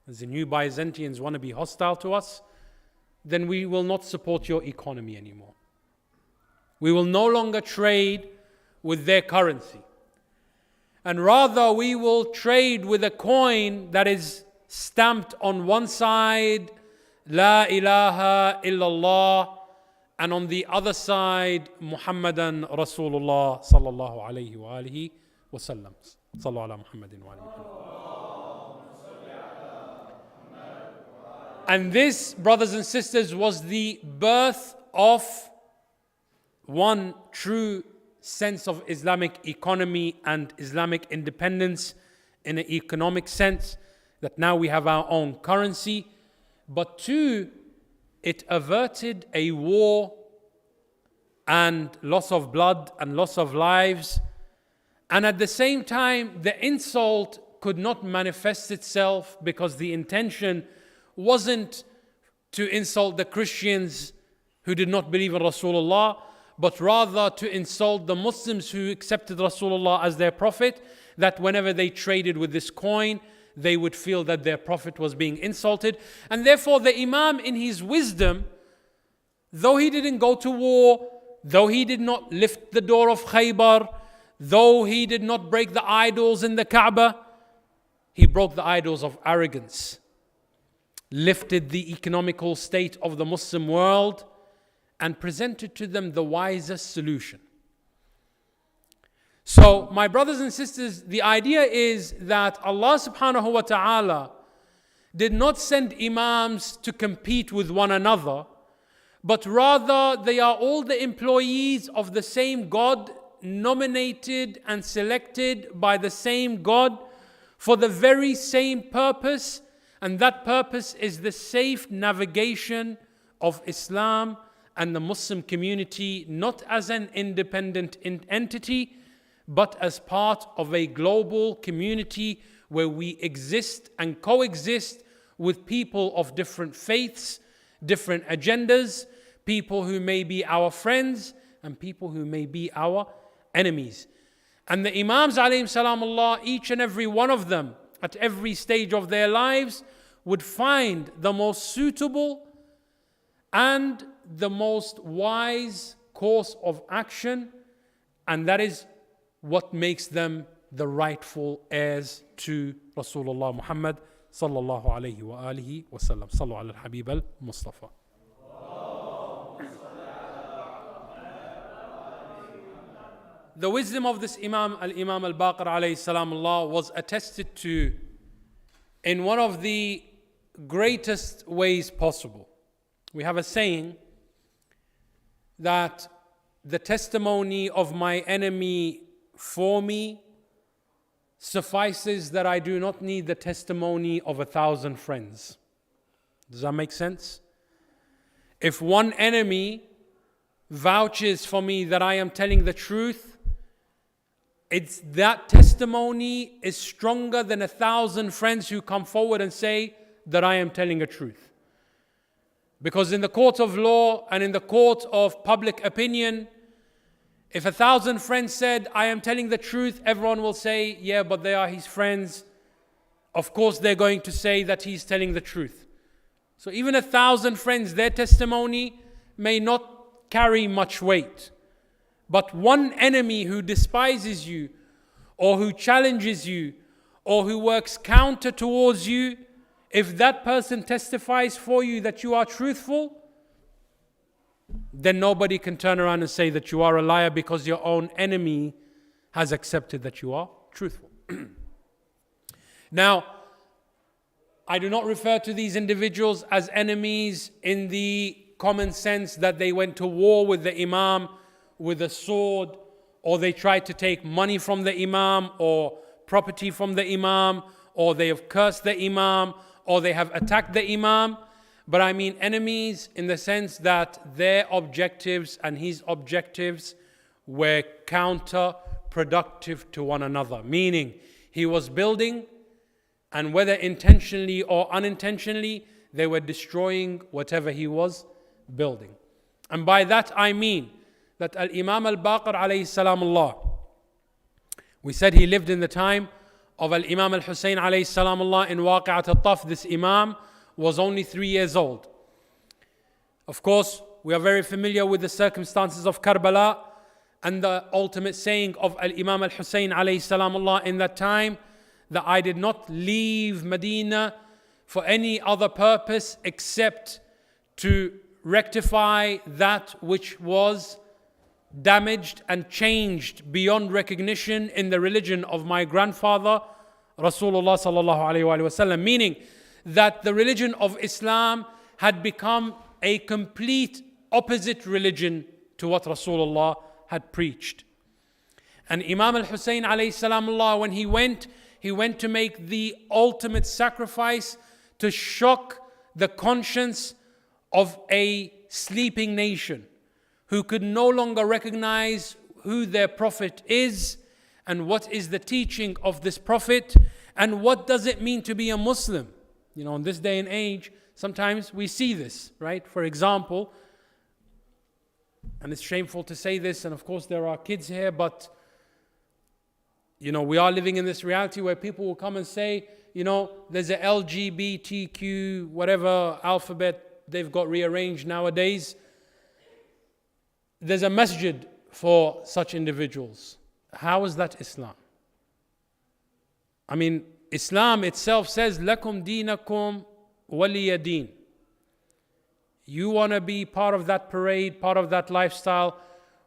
As the new Byzantines want to be hostile to us, then we will not support your economy anymore. We will no longer trade with their currency. And rather we will trade with a coin that is stamped on one side, La ilaha illallah, and on the other side, Muhammadan Rasulullah sallallahu alayhi wa alihi wa sallam. Sallu ala Muhammadin wa alihi. And this, brothers and sisters, was the birth of one true sense of Islamic economy and Islamic independence in an economic sense, that now we have our own currency. But two, it averted a war and loss of blood and loss of lives. And at the same time, the insult could not manifest itself because the intention wasn't to insult the Christians who did not believe in Rasulullah, but rather to insult the Muslims who accepted Rasulullah as their prophet, that whenever they traded with this coin, they would feel that their prophet was being insulted. And therefore the Imam, in his wisdom, though he didn't go to war, though he did not lift the door of Khaybar, though he did not break the idols in the Kaaba, he broke the idols of arrogance, lifted the economical state of the Muslim world, and presented to them the wisest solution. So, my brothers and sisters, the idea is that Allah subhanahu wa ta'ala did not send imams to compete with one another, but rather they are all the employees of the same God, nominated and selected by the same God for the very same purpose, and that purpose is the safe navigation of Islam and the Muslim community, not as an independent entity, but as part of a global community where we exist and coexist with people of different faiths, different agendas, people who may be our friends and people who may be our enemies. And the Imams alayhim salamullah, each and every one of them, at every stage of their lives, would find the most suitable and the most wise course of action, and that is what makes them the rightful heirs to Rasulullah Muhammad sallallahu alayhi wa alihi wa sallam. Sallu ala al-Habib al-Mustafa. The wisdom of this Imam, Al-Imam Al-Baqir alayhi salamullah, was attested to in one of the greatest ways possible. We have a saying that the testimony of my enemy for me suffices that I do not need the testimony of 1,000 friends. Does that make sense? If one enemy vouches for me that I am telling the truth, it's that testimony is stronger than 1,000 friends who come forward and say that I am telling the truth. Because in the court of law and in the court of public opinion, if 1,000 friends said, I am telling the truth, everyone will say, yeah, but they are his friends. Of course, they're going to say that he's telling the truth. So even 1,000 friends, their testimony may not carry much weight. But one enemy who despises you, or who challenges you, or who works counter towards you, if that person testifies for you that you are truthful, then nobody can turn around and say that you are a liar, because your own enemy has accepted that you are truthful. Now, I do not refer to these individuals as enemies in the common sense that they went to war with the Imam with a sword, or they tried to take money from the Imam or property from the Imam, or they have cursed the Imam, or they have attacked the Imam. But I mean enemies in the sense that their objectives and his objectives were counterproductive to one another. Meaning, he was building, and whether intentionally or unintentionally, they were destroying whatever he was building. And by that I mean that Al-Imam Al-Baqir alayhi salamullah, we said he lived in the time of Al-Imam Al-Hussein alayhi salamullah in Waqi'at al-Taf. This Imam was only 3 years old. Of course, we are very familiar with the circumstances of Karbala and the ultimate saying of Al-Imam Al-Hussein alayhi salamullah in that time, that I did not leave Medina for any other purpose except to rectify that which was damaged and changed beyond recognition in the religion of my grandfather Rasulullah sallallahu alaihi wasallam, meaning that the religion of Islam had become a complete opposite religion to what Rasulullah had preached. And Imam al-Hussein alayhi salamullah, when he went to make the ultimate sacrifice to shock the conscience of a sleeping nation who could no longer recognize who their prophet is and what is the teaching of this prophet and what does it mean to be a Muslim. You know, in this day and age, sometimes we see this, right? For example, and it's shameful to say this, and of course there are kids here, but you know, we are living in this reality where people will come and say, you know, there's a LGBTQ, whatever alphabet they've got rearranged nowadays. There's a masjid for such individuals. How is that Islam? I mean, Islam itself says, "Lakum dinakum waliya din." You want to be part of that parade, part of that lifestyle.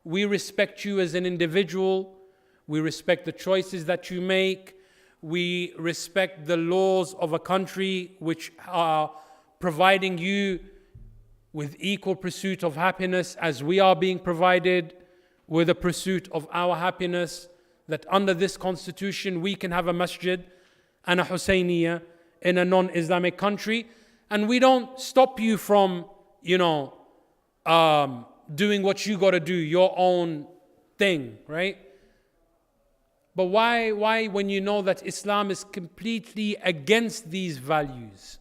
We respect you as an individual. We respect the choices that you make. We respect the laws of a country which are providing you with equal pursuit of happiness as we are being provided with a pursuit of our happiness, that under this constitution we can have a masjid and a Husayniyah in a non-Islamic country, and we don't stop you from, you know, doing what you got to do, your own thing, right? But why when you know that Islam is completely against these values?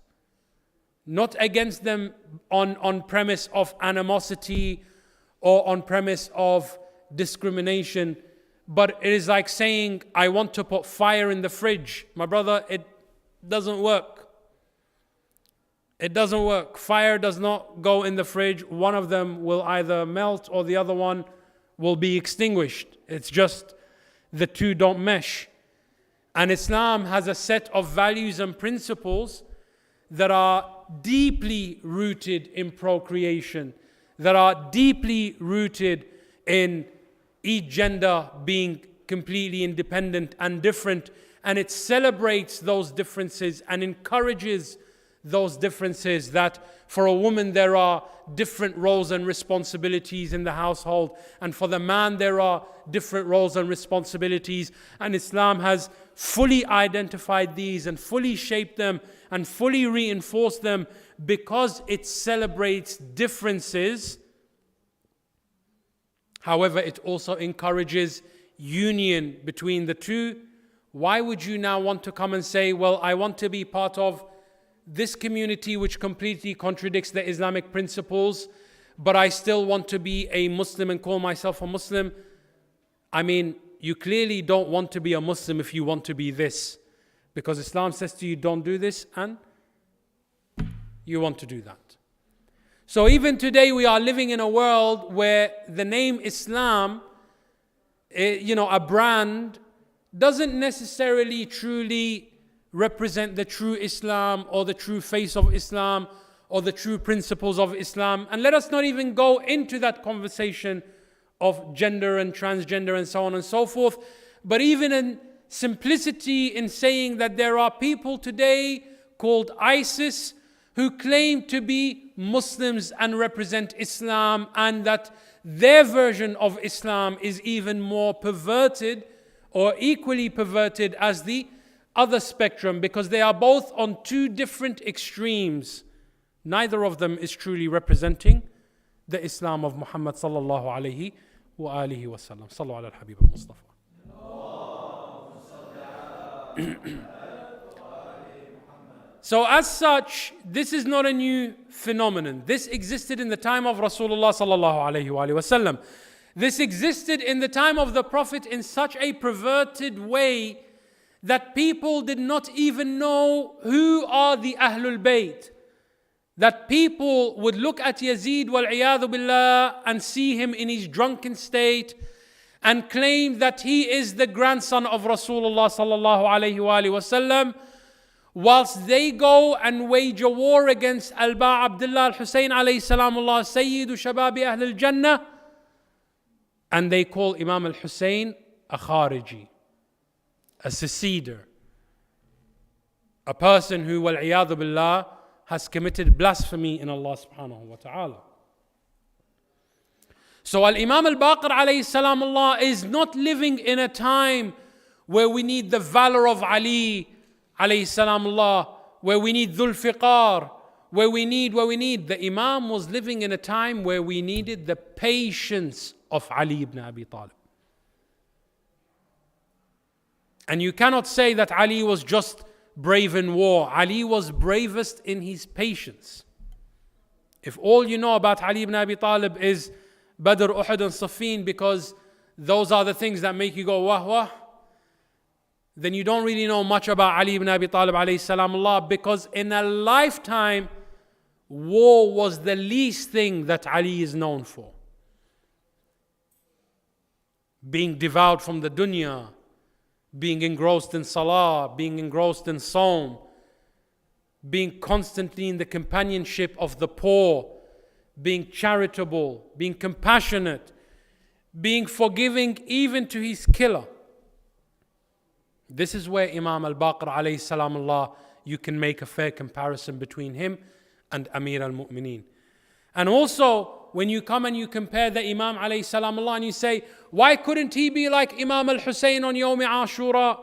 Not against them on premise of animosity or on premise of discrimination, but it is like saying, I want to put fire in the fridge. My brother, it doesn't work. It doesn't work. Fire does not go in the fridge. One of them will either melt or the other one will be extinguished. It's just the two don't mesh. And Islam has a set of values and principles that are deeply rooted in procreation, that are deeply rooted in each gender being completely independent and different, and it celebrates those differences and encourages those differences, that for a woman there are different roles and responsibilities in the household, and for the man there are different roles and responsibilities, and Islam has fully identified these and fully shaped them and fully reinforced them because it celebrates differences. However, it also encourages union between the two. Why would you now want to come and say, well, I want to be part of this community which completely contradicts the Islamic principles, but I still want to be a Muslim and call myself a Muslim? I mean, you clearly don't want to be a Muslim if you want to be this, because Islam says to you, don't do this, and you want to do that. So even today we are living in a world where the name Islam, a brand, doesn't necessarily truly represent the true Islam or the true face of Islam or the true principles of Islam. And let us not even go into that conversation of gender and transgender and so on and so forth. But even in simplicity in saying that there are people today called ISIS who claim to be Muslims and represent Islam, and that their version of Islam is even more perverted or equally perverted as the other spectrum, because they are both on two different extremes. Neither of them is truly representing the Islam of Muhammad sallallahu alayhi wa alihi wa sallam. Sallu ala al-Habib al-Mustafa. So as such, this is not a new phenomenon. This existed in the time of Rasulullah sallallahu alayhi wa sallam. This existed in the time of the Prophet in such a perverted way that people did not even know who are the Ahlul Bayt. That people would look at Yazid wal-iyadhu billah and see him in his drunken state and claim that he is the grandson of Rasulullah sallallahu alayhi wa sallam, whilst they go and wage a war against Abdullah al-Hussein alayhi salamullah, Sayyidu Shababi Ahl al-Jannah, and they call Imam al-Hussein a Khariji, a seceder, a person who, wal-iyadhu billah, has committed blasphemy in Allah subhanahu wa ta'ala. So Al-Imam Al-Baqir alayhi salamullah is not living in a time where we need the valor of Ali alayhi salamullah, where we need Dhul Fiqar, where we need. The Imam was living in a time where we needed the patience of Ali ibn Abi Talib. And you cannot say that Ali was just brave in war. Ali was bravest in his patience. If all you know about Ali ibn Abi Talib is Badr, Uhud and Siffin, because those are the things that make you go wah wah, then you don't really know much about Ali ibn Abi Talib alayhi salamullah, because in a lifetime, war was the least thing that Ali is known for. Being devout from the dunya, being engrossed in salah, being engrossed in sawm, being constantly in the companionship of the poor, being charitable, being compassionate, being forgiving even to his killer. This is where Imam Al-Baqir alayhi salamullah, you can make a fair comparison between him and Amir al-Mu'mineen. And also, when you come and you compare the Imam alayhi salamullah and you say, why couldn't he be like Imam al-Hussein on Yawm Ashura?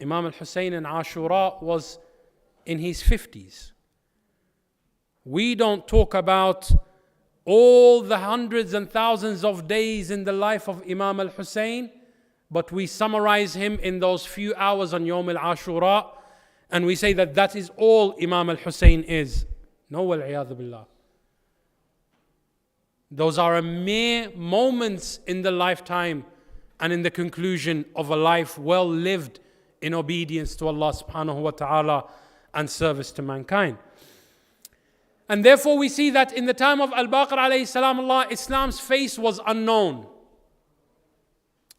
Imam al-Hussein in Ashura was in his 50s. We don't talk about all the hundreds and thousands of days in the life of Imam al-Hussein, but we summarize him in those few hours on Yawm al-Ashura, and we say that that is all Imam al-Hussein is. No, wal-iyadhu billah. Those are mere moments in the lifetime and in the conclusion of a life well lived in obedience to Allah subhanahu wa ta'ala and service to mankind. And therefore we see that in the time of Al-Baqir alayhi salamullah, Islam's face was unknown.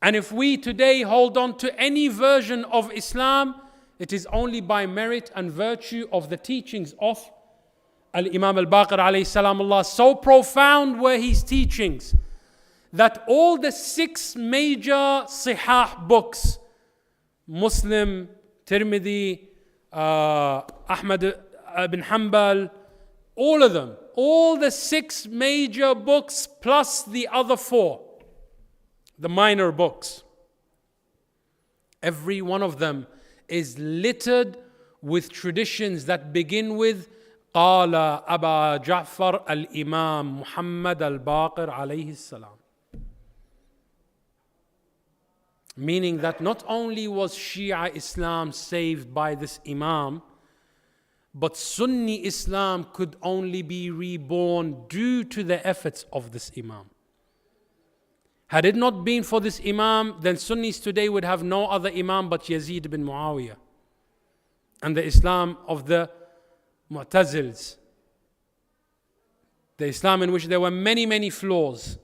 And if we today hold on to any version of Islam, it is only by merit and virtue of the teachings of Al-Imam Al-Baqir alayhi salamullah. So profound were his teachings that all the 6 major Sihah books, Muslim, Tirmidhi, ibn Hanbal, all of them, all the 6 major books plus the other 4, the minor books. Every one of them is littered with traditions that begin with قال أبا جعفر الإمام محمد الباقر عليه السلام. Meaning that not only was Shia Islam saved by this Imam, but Sunni Islam could only be reborn due to the efforts of this Imam. Had it not been for this Imam, then Sunnis today would have no other Imam but Yazid bin Muawiyah and the Islam of the Mu'tazils, the Islam in which there were many, many flaws.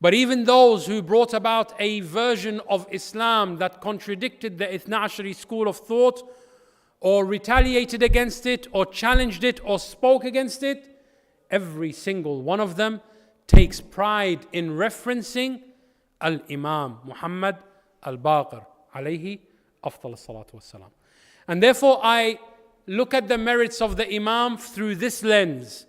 But even those who brought about a version of Islam that contradicted the Ithna Ashari school of thought, or retaliated against it, or challenged it, or spoke against it, every single one of them takes pride in referencing Al-Imam Muhammad Al-Baqir alayhi afdal salatu wassalam. And therefore I look at the merits of the Imam through this lens,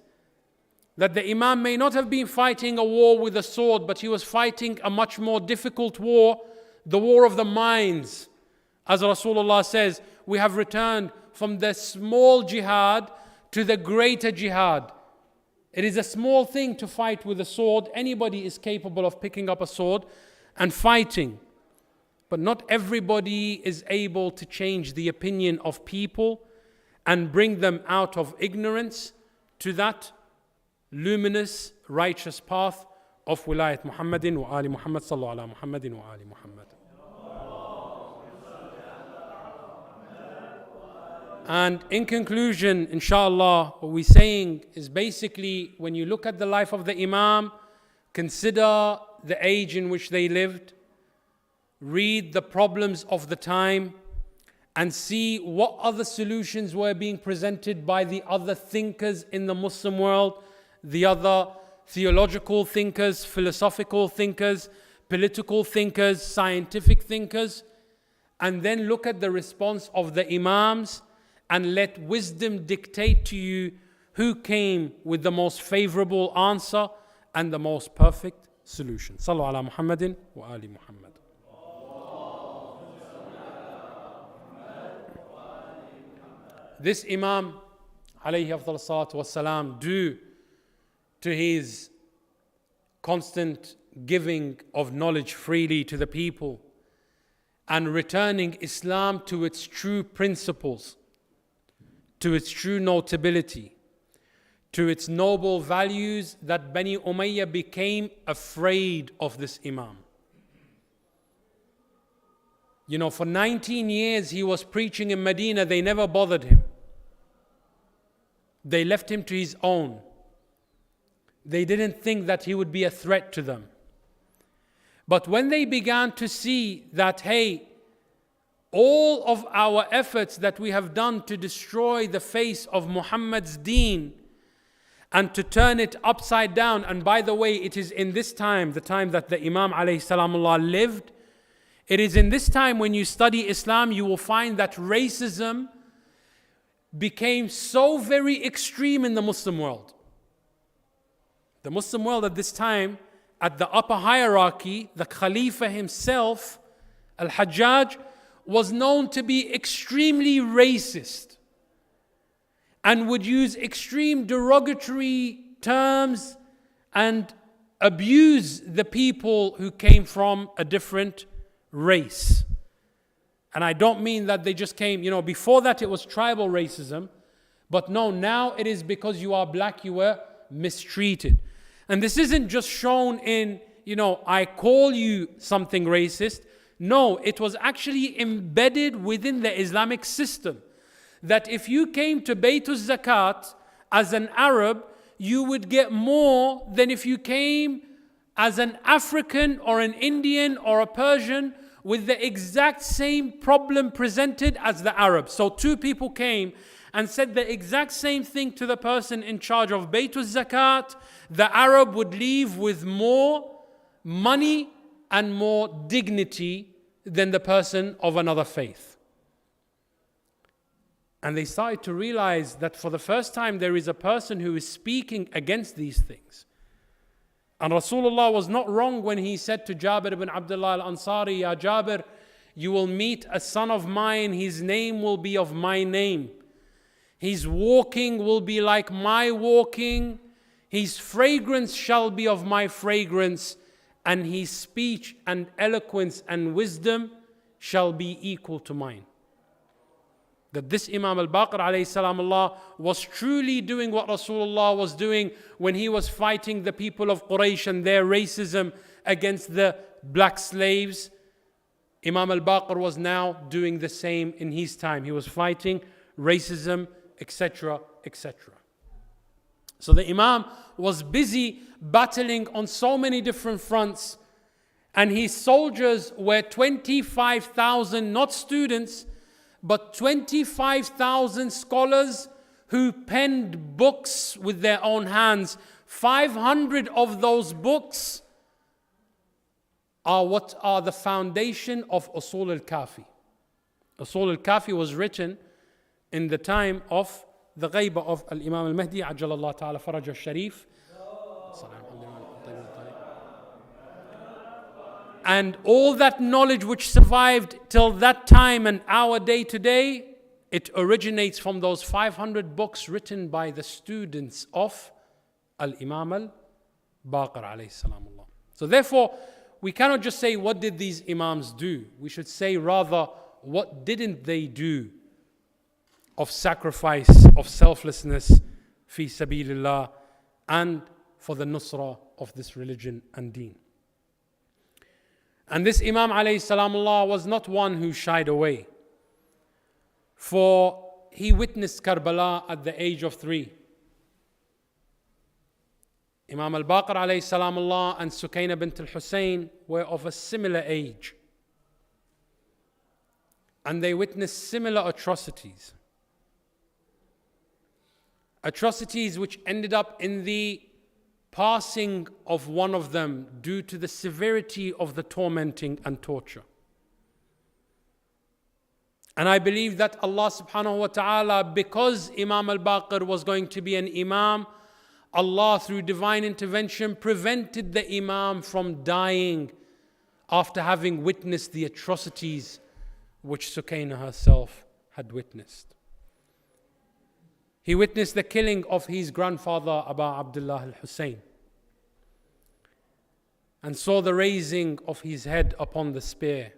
that the Imam may not have been fighting a war with a sword, but he was fighting a much more difficult war, the war of the minds. As Rasulullah says, we have returned from the small jihad to the greater jihad. It is a small thing to fight with a sword. Anybody is capable of picking up a sword and fighting. But not everybody is able to change the opinion of people and bring them out of ignorance to that luminous, righteous path of Wilayat Muhammadin wa Ali Muhammad sallallahu ala Muhammadin wa Ali Muhammad. And in conclusion, inshallah, what we're saying is basically, when you look at the life of the Imam, consider the age in which they lived, read the problems of the time, and see what other solutions were being presented by the other thinkers in the Muslim world, the other theological thinkers, philosophical thinkers, political thinkers, scientific thinkers, and then look at the response of the Imams and let wisdom dictate to you who came with the most favorable answer and the most perfect solution. Sallu ala Muhammadin wa ali Muhammad. This Imam, alayhi afdal salatu wassalam, due to his constant giving of knowledge freely to the people and returning Islam to its true principles, to its true notability, to its noble values, that Bani Umayyah became afraid of this Imam. You know, for 19 years he was preaching in Medina, they never bothered him. They left him to his own. They didn't think that he would be a threat to them. But when they began to see that, hey, all of our efforts that we have done to destroy the face of Muhammad's deen and to turn it upside down, and by the way, it is in this time, the time that the Imam alayhi salamullah lived, it is in this time when you study Islam, you will find that racism became so very extreme in the Muslim world. The Muslim world at this time, at the upper hierarchy, the Khalifa himself, Al-Hajjaj, was known to be extremely racist and would use extreme derogatory terms and abuse the people who came from a different race. And I don't mean that they just came, before that it was tribal racism, but no, now it is because you are black, you were mistreated. And this isn't just shown in, I call you something racist. No, it was actually embedded within the Islamic system. That if you came to Baytul Zakat as an Arab, you would get more than if you came as an African or an Indian or a Persian with the exact same problem presented as the Arab. So 2 people came and said the exact same thing to the person in charge of Baytul Zakat. The Arab would leave with more money and more dignity than the person of another faith. And they started to realize that for the first time there is a person who is speaking against these things. And Rasulullah was not wrong when he said to Jabir ibn Abdullah al-Ansari, Ya Jabir, you will meet a son of mine, his name will be of my name. His walking will be like my walking. His fragrance shall be of my fragrance. And his speech and eloquence and wisdom shall be equal to mine. That this Imam Al-Baqir alayhi salam Allah was truly doing what Rasulullah was doing when he was fighting the people of Quraysh and their racism against the black slaves. Imam Al-Baqir was now doing the same in his time. He was fighting racism, etc., etc. So the Imam was busy battling on so many different fronts, and his soldiers were 25,000, not students, but 25,000 scholars who penned books with their own hands. 500 of those books are what are the foundation of Usul al-Kafi. Usul al-Kafi was written in the time of the ghaibah of Al-Imam Al-Mahdi, Ajjalallahu Ta'ala Faraj al-Sharif. And all that knowledge which survived till that time and our day today, it originates from those 500 books written by the students of Al-Imam Al-Baqir alayhi salam Allah. So therefore, we cannot just say, what did these Imams do? We should say rather, what didn't they do of sacrifice, of selflessness, fi sabilillah, and for the nusrah of this religion and deen. And this Imam alayhi salam Allah was not one who shied away, for he witnessed Karbala at the age of 3. Imam Al-Baqir alayhi salam Allah and Sukaina bint al-Hussein were of a similar age, and they witnessed similar atrocities. Atrocities which ended up in the passing of one of them due to the severity of the tormenting and torture. And I believe that Allah subhanahu wa ta'ala, because Imam al-Baqir was going to be an Imam, Allah through divine intervention prevented the Imam from dying after having witnessed the atrocities which Sukaina herself had witnessed. He witnessed the killing of his grandfather Abu Abdullah al-Hussein and saw the raising of his head upon the spear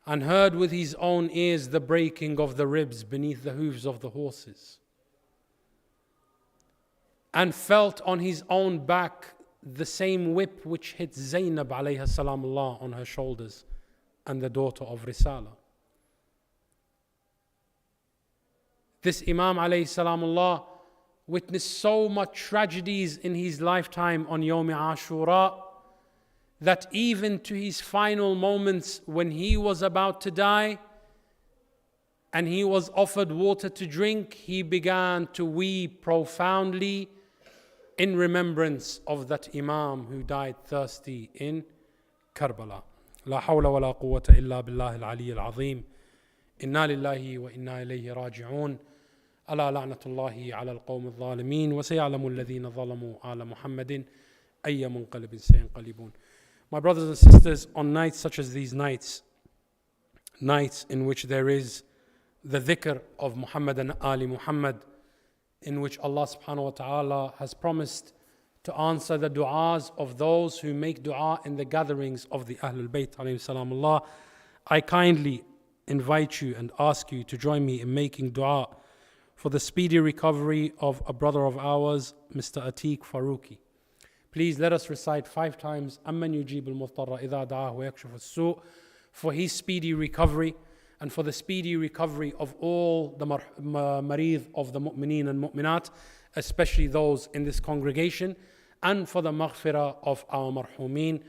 and heard with his own ears the breaking of the ribs beneath the hooves of the horses and felt on his own back the same whip which hit Zainab alayha salam Allah on her shoulders and the daughter of Risala. This Imam alayhi salam Allah witnessed so much tragedies in his lifetime on Yawm Ashura that even to his final moments when he was about to die and he was offered water to drink, he began to weep profoundly in remembrance of that Imam who died thirsty in Karbala. La hawla wa la quwwata illa billahi al-ali al-azim. Inna lillahi wa inna ilayhi raji'un. ألا لعنة الله على القوم الظالمين وسيعلم الذين ظلموا على محمد أي منقلب سينقلبون. My brothers and sisters, on nights such as these nights in which there is the dhikr of Muhammad and Ali Muhammad, in which Allah subhanahu wa ta'ala has promised to answer the du'as of those who make du'a in the gatherings of the Ahlul Bayt alayhi salam Allah, I kindly invite you and ask you to join me in making du'a for the speedy recovery of a brother of ours, Mr. Atiq Faruqi. Please let us recite 5 times أَمَّنْ يُجِيبُ الْمُضْطَرَّ إِذَا دَعَاهُ وَيَكْشِفُ السُّوءَ, for his speedy recovery and for the speedy recovery of all the marid of the mu'mineen and mu'minat, especially those in this congregation, and for the maghfirah of our marhumeen.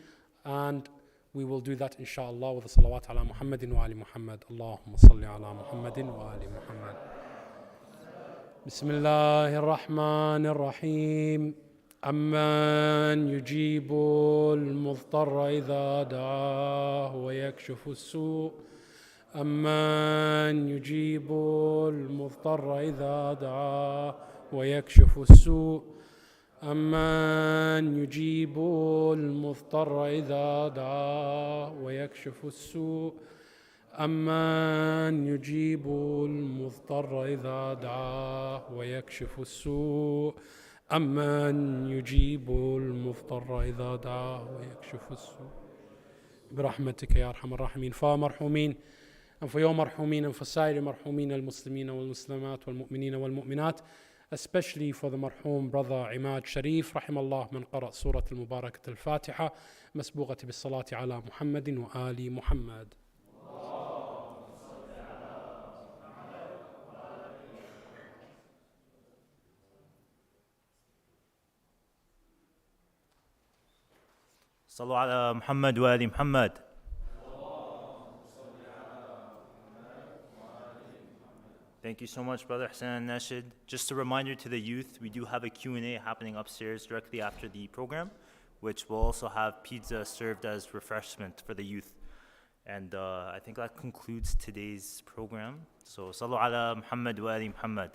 And we will do that inshallah with the salawat ala Muhammadin wa ali Muhammad. Allahumma salli ala Muhammadin wa ali Muhammad. بسم الله الرحمن الرحيم أمن يجيب المضطر إذا دعاه ويكشف السوء أمن يجيب المضطر إذا دعاه ويكشف السوء أمن يجيب المضطر إذا دعاه ويكشف السوء أمن يجيب المضطر إذا دعاه ويكشف السوء أمن يجيب المضطر إذا دعاه ويكشف السوء برحمتك يا أرحم الراحمين. فمرحومين أنف يوم مرحومين أنف سائر مرحومين المسلمين والمسلمات والمؤمنين والمؤمنات, especially for the marhum brother Imad Sharif رحم الله من قرأ سورة المباركة الفاتحة مسبوغة بالصلاة على محمد وآل محمد. صلوا على محمد وآل محمد. Thank you so much, Brother Hassan and Nashid. Just a reminder to the youth, we do have a Q&A happening upstairs directly after the program, which will also have pizza served as refreshment for the youth. And I think that concludes today's program. So, Sallu ala Muhammad wa ali Muhammad.